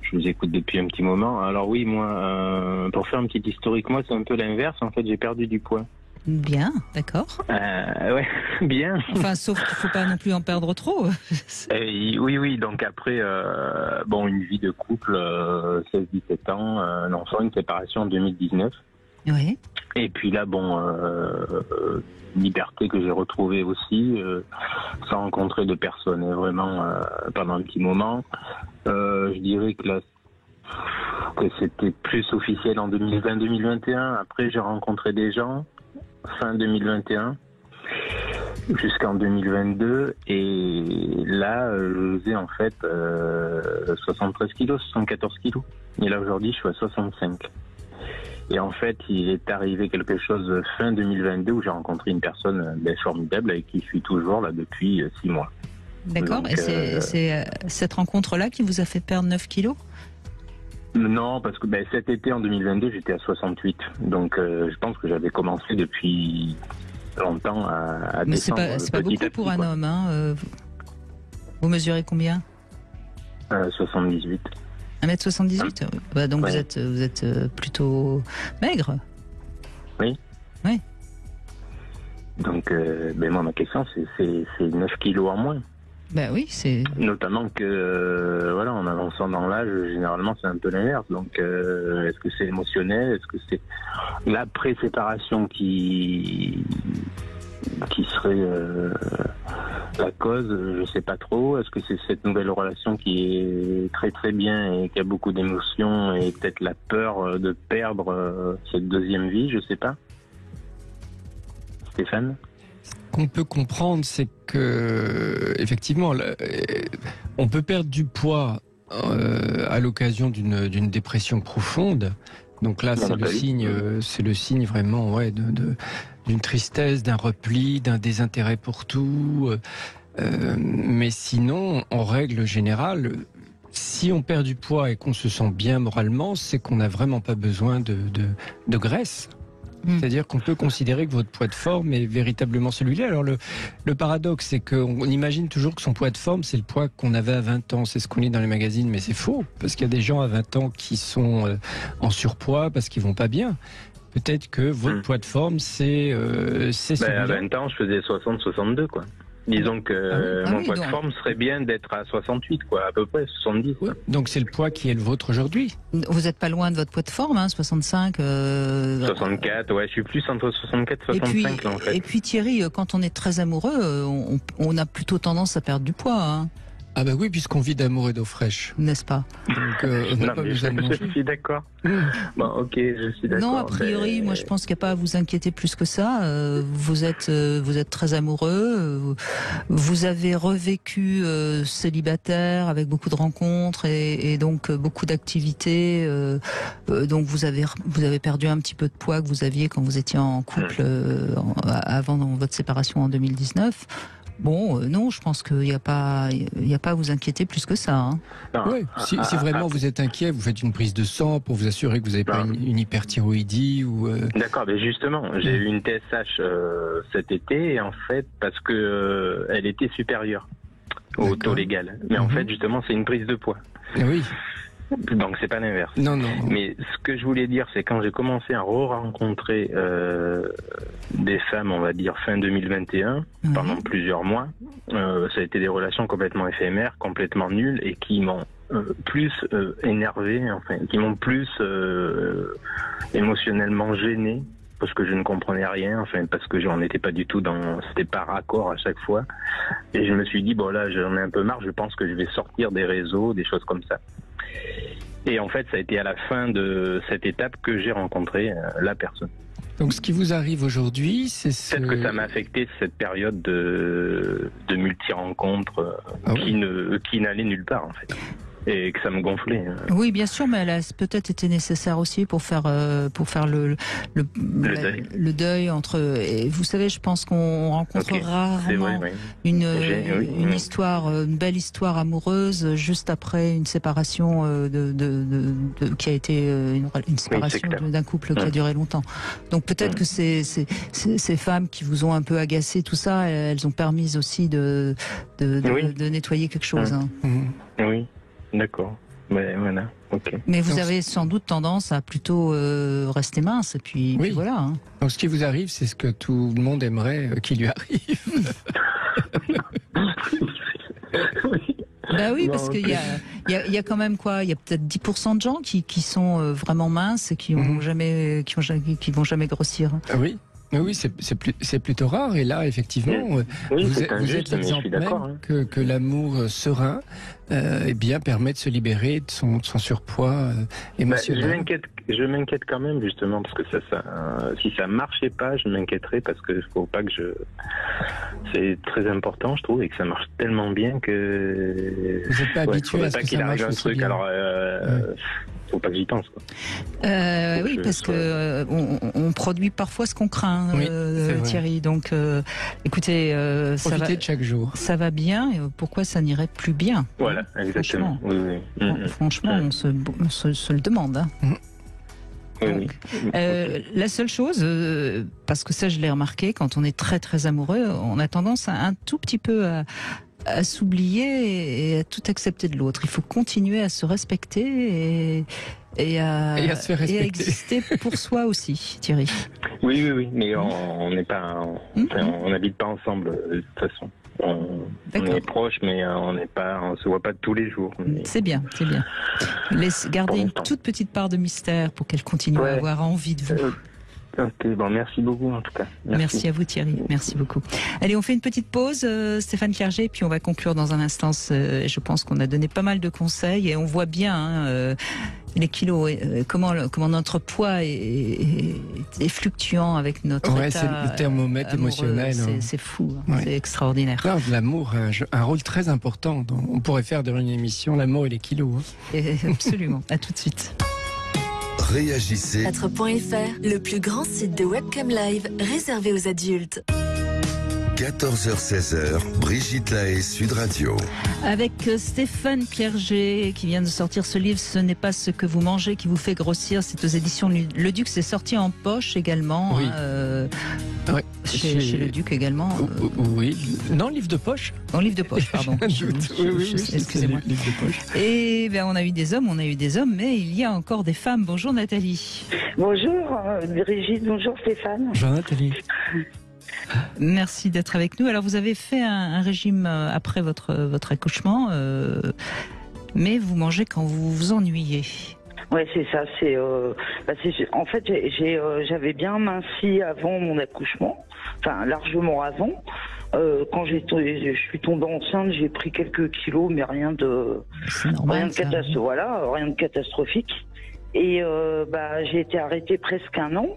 Je vous écoute depuis un petit moment. Alors oui, moi, pour faire un petit historique, moi c'est un peu l'inverse. En fait, j'ai perdu du poids. Bien, d'accord. Ouais, bien. Enfin, sauf qu'il ne faut pas non plus en perdre trop. Oui. Donc après, une vie de couple, 16-17 ans, un enfant, une séparation en 2019. Oui. Et puis là, liberté que j'ai retrouvée aussi, sans rencontrer de personnes, vraiment pendant un petit moment. Je dirais que c'était plus officiel en 2020-2021. Après, j'ai rencontré des gens fin 2021 jusqu'en 2022 et là, je faisais en fait 73 kilos, 74 kilos. Et là, aujourd'hui, je suis à 65. Et en fait, il est arrivé quelque chose fin 2022 où j'ai rencontré une personne formidable avec qui je suis toujours là depuis 6 mois. D'accord. Donc, et c'est cette rencontre-là qui vous a fait perdre 9 kilos ? Non, parce que cet été en 2022, j'étais à 68. Donc, je pense que j'avais commencé depuis longtemps à Mais descendre. c'est pas beaucoup pour un homme. Hein. Vous mesurez combien ? 78. 1m78 ? Donc ouais. vous êtes plutôt maigre ? Oui. Oui. Donc, moi, ma question, c'est 9 kilos en moins. Ben oui, c'est... Notamment que, en avançant dans l'âge, généralement, c'est un peu l'inverse. Donc, est-ce que c'est émotionnel ? Est-ce que c'est la pré-séparation qui serait la cause ? Je sais pas trop. Est-ce que c'est cette nouvelle relation qui est très très bien et qui a beaucoup d'émotions et peut-être la peur de perdre cette deuxième vie ? Je sais pas. Stéphane ? Qu'on peut comprendre, c'est que effectivement, on peut perdre du poids à l'occasion d'une dépression profonde. Donc là, c'est le signe vraiment, d'une tristesse, d'un repli, d'un désintérêt pour tout. Mais sinon, en règle générale, si on perd du poids et qu'on se sent bien moralement, c'est qu'on n'a vraiment pas besoin de graisse. C'est-à-dire qu'on peut considérer que votre poids de forme est véritablement celui-là. Alors le paradoxe, c'est qu'on imagine toujours que son poids de forme, c'est le poids qu'on avait à 20 ans. C'est ce qu'on lit dans les magazines, mais c'est faux. Parce qu'il y a des gens à 20 ans qui sont en surpoids parce qu'ils vont pas bien. Peut-être que votre poids de forme, c'est celui-là. À 20 ans, je faisais 60-62, quoi. Disons que mon poids de forme serait bien d'être à 68, à peu près, 70. Oui. Donc c'est le poids qui est le vôtre aujourd'hui. Vous n'êtes pas loin de votre poids de forme, 65 64, je suis plus entre 64 et 65 là en fait. Et puis Thierry, quand on est très amoureux, on a plutôt tendance à perdre du poids. Hein. Ah bah oui, puisqu'on vit d'amour et d'eau fraîche. N'est-ce pas ? Donc, je suis d'accord. Bon, ok, je suis d'accord. Non, a priori, moi je pense qu'il n'y a pas à vous inquiéter plus que ça. Vous êtes très amoureux. Vous avez revécu célibataire avec beaucoup de rencontres et donc beaucoup d'activités. Donc vous avez perdu un petit peu de poids que vous aviez quand vous étiez en couple avant votre séparation en 2019. Bon, non, je pense qu'il n'y a pas à vous inquiéter plus que ça. Hein. Oui, si vraiment vous êtes inquiet, vous faites une prise de sang pour vous assurer que vous n'avez pas une hyperthyroïdie ou. D'accord, mais justement, j'ai eu une TSH cet été, en fait, parce que elle était supérieure au taux légal. Mais en fait, justement, c'est une prise de poids. Oui. Donc c'est pas l'inverse. Non. Mais ce que je voulais dire, c'est quand j'ai commencé à rencontrer des femmes, on va dire fin 2021, pendant plusieurs mois, ça a été des relations complètement éphémères, complètement nulles et qui m'ont plus énervé, enfin, qui m'ont plus émotionnellement gêné. Parce que je ne comprenais rien, enfin parce que j'en étais pas du tout c'était pas raccord à chaque fois. Et je me suis dit là j'en ai un peu marre, je pense que je vais sortir des réseaux, des choses comme ça. Et en fait ça a été à la fin de cette étape que j'ai rencontré la personne. Donc ce qui vous arrive aujourd'hui, c'est peut-être que ça m'a affecté cette période de multi-rencontres qui n'allait nulle part en fait. et que ça me gonflait. Oui, bien sûr, mais elle a peut-être été nécessaire aussi pour faire le deuil entre. Et vous savez, je pense qu'on rencontre rarement une histoire, une belle histoire amoureuse juste après une séparation qui a été une séparation d'un couple qui a duré longtemps. Donc peut-être que ces femmes qui vous ont un peu agacé, tout ça, elles ont permis aussi de nettoyer quelque chose. Hein. Oui, d'accord. Mais voilà, ok. Mais vous avez sans doute tendance à plutôt rester mince, et puis voilà. Hein. Donc ce qui vous arrive, c'est ce que tout le monde aimerait qu'il lui arrive. Bah oui, parce qu'il y a quand même quoi, il y a peut-être 10% de gens qui sont vraiment minces et qui vont jamais grossir. Oui. Oui, c'est plutôt rare. Et là, effectivement, vous êtes l'exemple même que l'amour serein permet de se libérer de son surpoids émotionnel. Je m'inquiète quand même, justement, parce que si ça marchait pas, je m'inquiéterais, parce que faut pas que c'est très important, je trouve, et que ça marche tellement bien que... Vous n'êtes pas habitué à ce que ça marche aussi bien. Alors, faut pas que j'y pense, quoi. Oui, parce que on produit parfois ce qu'on craint, Thierry. Donc, écoutez, profitez de chaque jour. Ça va bien. Et pourquoi ça n'irait plus bien? Voilà, exactement. Franchement, on se le demande. Hein. Donc, la seule chose, parce que ça je l'ai remarqué, quand on est très très amoureux, on a tendance un tout petit peu à s'oublier et à tout accepter de l'autre. Il faut continuer à se respecter et à se faire respecter. Et à exister pour soi aussi, Thierry. Oui, mais on n'est pas, on n'habite pas ensemble de toute façon. On est proches, mais on se voit pas tous les jours. C'est bien. Gardez une toute petite part de mystère pour qu'elle continue à avoir envie de vous. Merci beaucoup en tout cas. Merci à vous Thierry, merci beaucoup. Allez, on fait une petite pause, Stéphane Clerget, puis on va conclure dans un instant. Je pense qu'on a donné pas mal de conseils et on voit bien les kilos, comment notre poids est fluctuant avec notre état. C'est le thermomètre émotionnel. C'est fou, c'est extraordinaire. Non, l'amour a un rôle très important. On pourrait faire une émission l'amour et les kilos. Absolument, à tout de suite. Réagissez. 4.fr, le plus grand site de webcam live réservé aux adultes. 14h-16h, Brigitte Lahaie, Sud Radio. Avec Stéphane Clerget qui vient de sortir ce livre, Ce n'est pas ce que vous mangez qui vous fait grossir. C'est aux éditions Le Duc. C'est sorti en poche également. Oui. Chez Le Duc également. Oui. Non, livre de poche. En livre de poche, pardon. Excusez-moi. Livre de poche. Et on a eu des hommes, mais il y a encore des femmes. Bonjour Nathalie. Bonjour Brigitte, bonjour Stéphane. Bonjour Nathalie. Merci d'être avec nous. Alors vous avez fait un régime après votre accouchement, mais vous mangez quand vous vous ennuyez. Ouais, c'est ça. En fait, j'avais bien minci avant mon accouchement, enfin largement avant. Quand je suis tombée enceinte, j'ai pris quelques kilos, mais rien de catastrophique. Et j'ai été arrêtée presque 1 an.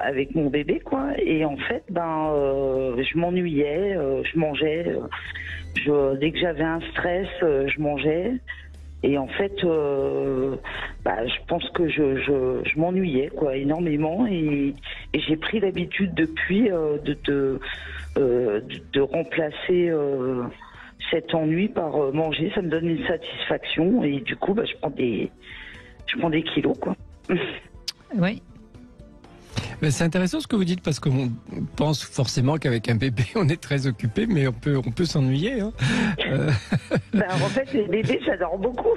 Avec mon bébé, quoi. Et en fait, je m'ennuyais, je mangeais. Dès que j'avais un stress, je mangeais. Et en fait, je pense que je m'ennuyais, quoi, énormément. Et j'ai pris l'habitude depuis de remplacer cet ennui par manger. Ça me donne une satisfaction. Et du coup, je prends des kilos, quoi. Oui. C'est intéressant ce que vous dites parce qu'on pense forcément qu'avec un bébé on est très occupé, mais on peut s'ennuyer. Hein. En fait, les bébés, j'adore beaucoup.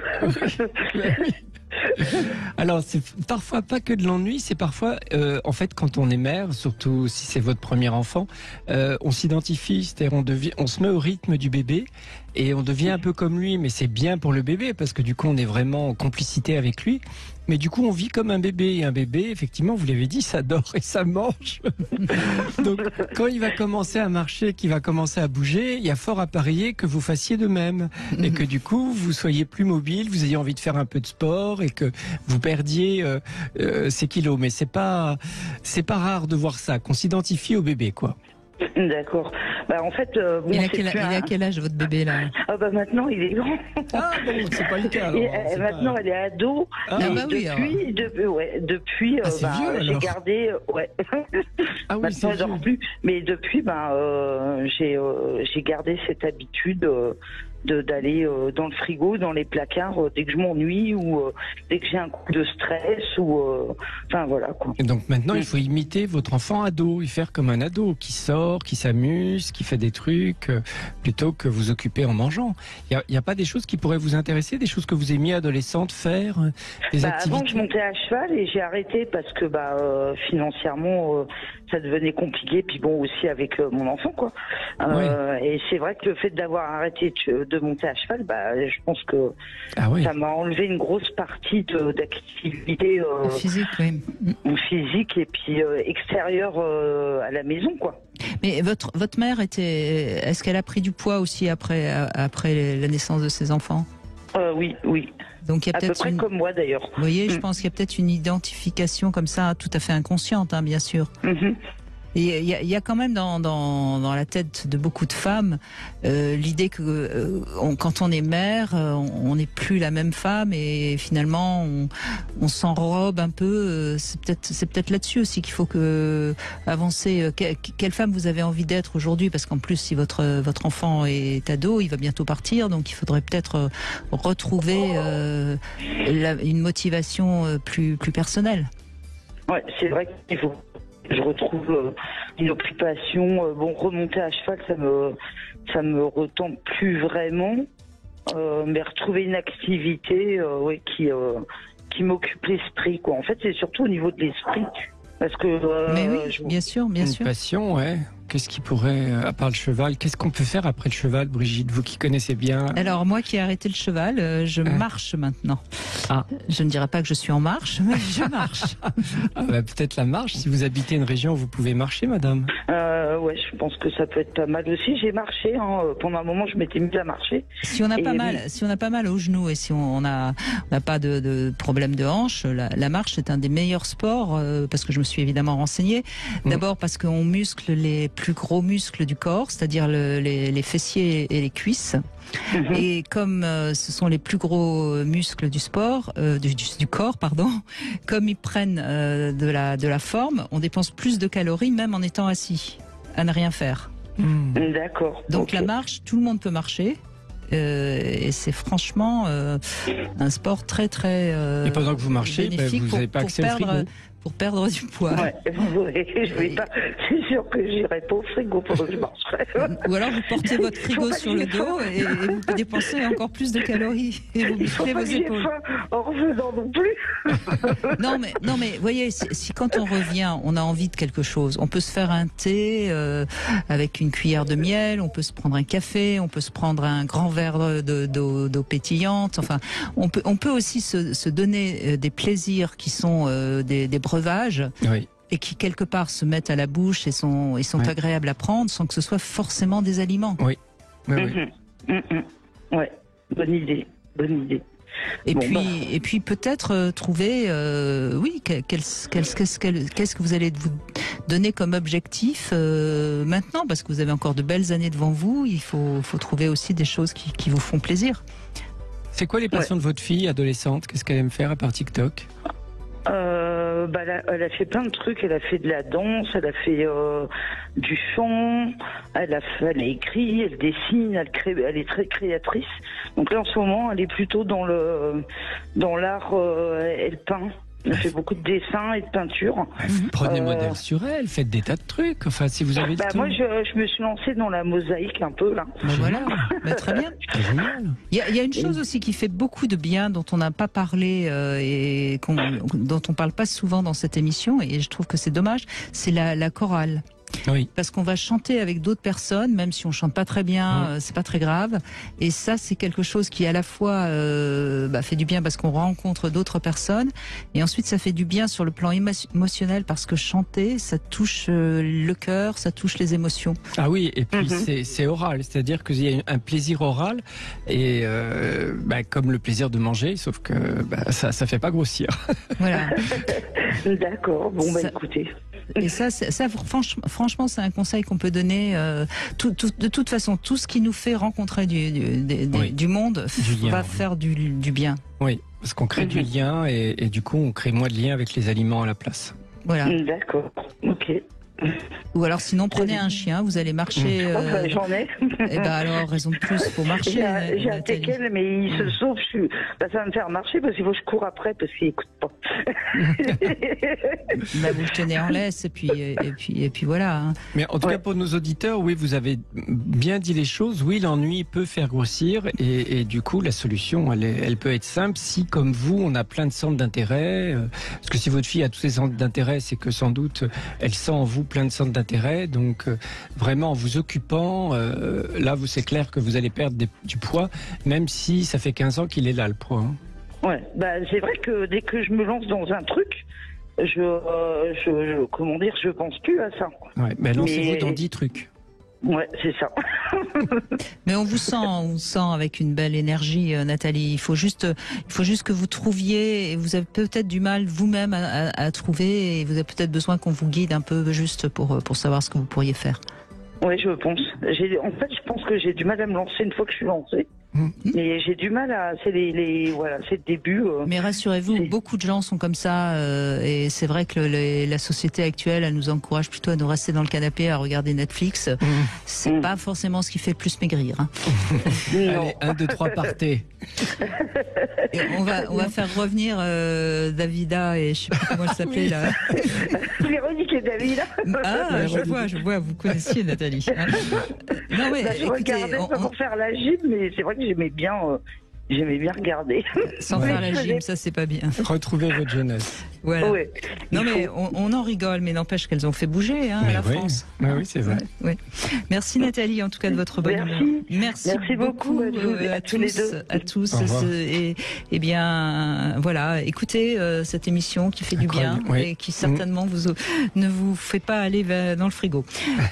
Alors, c'est parfois pas que de l'ennui, c'est parfois, en fait, quand on est mère, surtout si c'est votre premier enfant, on s'identifie, c'est-à-dire on se met au rythme du bébé et on devient un peu comme lui, mais c'est bien pour le bébé parce que du coup, on est vraiment en complicité avec lui. Mais du coup, on vit comme un bébé. Et un bébé, effectivement, vous l'avez dit, ça dort et ça mange. Donc, quand il va commencer à marcher, qu'il va commencer à bouger, il y a fort à parier que vous fassiez de même. Et que du coup, vous soyez plus mobile, vous ayez envie de faire un peu de sport et que vous perdiez ces kilos. Mais c'est pas rare de voir ça, qu'on s'identifie au bébé, quoi. D'accord. Bah en fait, bon, il a quel âge votre bébé là? Ah bah maintenant il est grand. Ah bon, c'est pas le cas. Alors, maintenant elle est ado. Ah bah oui. Depuis, vieux, j'ai gardé, ouais. Ah oui, maintenant elle dort plus. Mais depuis, j'ai gardé cette habitude. D'aller dans le frigo, dans les placards, dès que je m'ennuie ou dès que j'ai un coup de stress ou enfin voilà quoi. Et donc maintenant il faut imiter votre enfant ado, y faire comme un ado qui sort, qui s'amuse, qui fait des trucs plutôt que vous occuper en mangeant. Il y a pas des choses qui pourraient vous intéresser, des choses que vous aimiez adolescente faire, des activités? Avant je montais à cheval et j'ai arrêté parce que financièrement ça devenait compliqué, puis bon aussi avec mon enfant quoi. Et c'est vrai que le fait d'avoir arrêté de monter à cheval, je pense que ça m'a enlevé une grosse partie d'activité physique, oui. Physique et puis extérieure à la maison quoi. Mais votre mère est-ce qu'elle a pris du poids aussi après la naissance de ses enfants? Oui. Donc il y a à peu près comme moi d'ailleurs. Vous voyez, je pense qu'il y a peut-être une identification comme ça, tout à fait inconsciente, hein, bien sûr. Et il y a quand même dans la tête de beaucoup de femmes l'idée que quand on est mère, on n'est plus la même femme et finalement on s'enrobe un peu. C'est peut-être là-dessus aussi qu'il faut avancer. Quelle femme vous avez envie d'être aujourd'hui? Parce qu'en plus, si votre enfant est ado, il va bientôt partir, donc il faudrait peut-être retrouver une motivation plus personnelle. Ouais, c'est vrai qu'il faut. Je retrouve une occupation. Remonter à cheval, ça me retente plus vraiment. Mais retrouver une activité, qui m'occupe l'esprit, quoi. En fait, c'est surtout au niveau de l'esprit, parce que. Mais oui, bien sûr. Une passion, ouais. Qu'est-ce qui pourrait, à part le cheval, qu'est-ce qu'on peut faire après le cheval, Brigitte, vous qui connaissez bien? Alors moi qui ai arrêté le cheval, je marche maintenant. Je ne dirais pas que je suis en marche, mais je marche. Peut-être la marche, si vous habitez une région où vous pouvez marcher, madame. Ouais, je pense que ça peut être pas mal aussi. J'ai marché, pendant un moment je m'étais mise à marcher. Si on a pas mal aux genoux et si on n'a pas de problème de hanche, la marche est un des meilleurs sports, parce que je me suis évidemment renseignée. D'abord parce qu'on muscle les plus gros muscles du corps, c'est-à-dire les fessiers et les cuisses. Et comme ce sont les plus gros muscles du sport, du corps, pardon, comme ils prennent de la forme, on dépense plus de calories même en étant assis, à ne rien faire. D'accord. Donc la marche, tout le monde peut marcher. Et c'est franchement un sport très très et pendant que vous marchez, vous n'avez pas accès au frigo. Pour perdre du poids. Je vais pas. C'est sûr que j'irai pas au frigo pendant que je marcherai. Ou alors vous portez votre frigo sur le dos et vous dépensez encore plus de calories et vous musclez vos épaules. En revenant non plus. non mais voyez, si quand on revient, on a envie de quelque chose, on peut se faire un thé avec une cuillère de miel, on peut se prendre un café, on peut se prendre un grand verre d'eau pétillante. Enfin, on peut aussi se donner des plaisirs qui sont des breuvages, et qui quelque part se mettent à la bouche et sont agréables à prendre sans que ce soit forcément des aliments. Ouais, bonne idée. Et puis peut-être trouver, qu'est-ce que vous allez vous donner comme objectif maintenant, parce que vous avez encore de belles années devant vous. Il faut trouver aussi des choses qui vous font plaisir. C'est quoi les passions de votre fille adolescente? Qu'est-ce qu'elle aime faire à part TikTok? Elle a fait plein de trucs. Elle a fait de la danse, elle a fait du chant, elle a écrit, elle dessine, elle est très créatrice. Donc là en ce moment, elle est plutôt dans l'art. Elle peint. Elle fait beaucoup de dessins et de peinture. Prenez modèle sur elle, faites des tas de trucs. Enfin, si vous avez le temps. Moi, je me suis lancée dans la mosaïque un peu là. Voilà, très bien. Il y a une chose aussi qui fait beaucoup de bien, dont on n'a pas parlé et dont on parle pas souvent dans cette émission, et je trouve que c'est dommage, c'est la chorale. Oui. Parce qu'on va chanter avec d'autres personnes, même si on chante pas très bien, c'est pas très grave. Et ça, c'est quelque chose qui à la fois fait du bien parce qu'on rencontre d'autres personnes, et ensuite ça fait du bien sur le plan émotionnel parce que chanter, ça touche le cœur, ça touche les émotions. Ah oui, et puis c'est oral, c'est-à-dire qu'il y a un plaisir oral, et comme le plaisir de manger, sauf que ça fait pas grossir. Voilà. D'accord. Bon, écoutez. Et ça, franchement, c'est un conseil qu'on peut donner. De toute façon, tout ce qui nous fait rencontrer du monde va faire du bien. Oui, parce qu'on crée du lien et du coup, on crée moins de liens avec les aliments à la place. Voilà. D'accord, ok. Ou alors sinon prenez un chien, vous allez marcher. J'en ai. Et ben alors raison de plus pour marcher. J'ai un teckel, mais il se sauve. Ça va me faire marcher parce qu'il faut que je cours après parce qu'il écoute pas. Vous le tenez en laisse et puis voilà. Hein. Mais en tout cas pour nos auditeurs, oui, vous avez bien dit les choses. Oui, l'ennui peut faire grossir et du coup la solution, elle peut être simple si, comme vous, on a plein de centres d'intérêt. Parce que si votre fille a tous ces centres d'intérêt, c'est que sans doute elle sent en vous plein de centres d'intérêt, donc vraiment en vous occupant, là c'est clair que vous allez perdre du poids, même si ça fait 15 ans qu'il est là le poids. Hein. Ouais, c'est vrai que dès que je me lance dans un truc, je pense plus à ça. Ouais, lancez-vous dans 10 trucs. Ouais, c'est ça. Mais on vous sent avec une belle énergie, Nathalie. Il faut juste que vous trouviez, et vous avez peut-être du mal vous-même à trouver, et vous avez peut-être besoin qu'on vous guide un peu juste pour savoir ce que vous pourriez faire. Oui, je pense. Je pense que j'ai du mal à me lancer une fois que je suis lancée. Mais j'ai du mal à... c'est le début. Mais rassurez-vous, beaucoup de gens sont comme ça, et c'est vrai que la société actuelle, elle nous encourage plutôt à nous rester dans le canapé à regarder Netflix. C'est pas forcément ce qui fait le plus maigrir. Hein. Allez, 1, 2, 3, partez. Et on va faire revenir Davida et je sais plus comment elle s'appelait là. Véronique et Davida. Ah, je vois, vous connaissiez Nathalie. Hein. Non mais je regardais pas pour faire la gym, mais c'est vrai que j'aimais bien regarder. Sans faire la gym, ça c'est pas bien. Retrouvez votre jeunesse. Voilà. Ouais. Non mais on en rigole, mais n'empêche qu'elles ont fait bouger la France. Oui, c'est vrai. Ouais. Merci Nathalie, en tout cas de votre bonne humeur. Merci beaucoup à tous. Et bien voilà, écoutez cette émission qui fait du bien et qui certainement ne vous fait pas aller dans le frigo.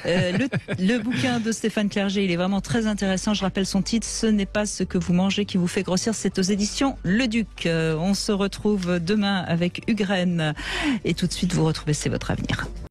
Le bouquin de Stéphane Clerget, il est vraiment très intéressant. Je rappelle son titre, Ce n'est pas ce que vous mangez qui vous fait grossir. C'est aux éditions Le Duc. On se retrouve demain avec Hugues Rennes. Et tout de suite, vous retrouvez C'est votre avenir.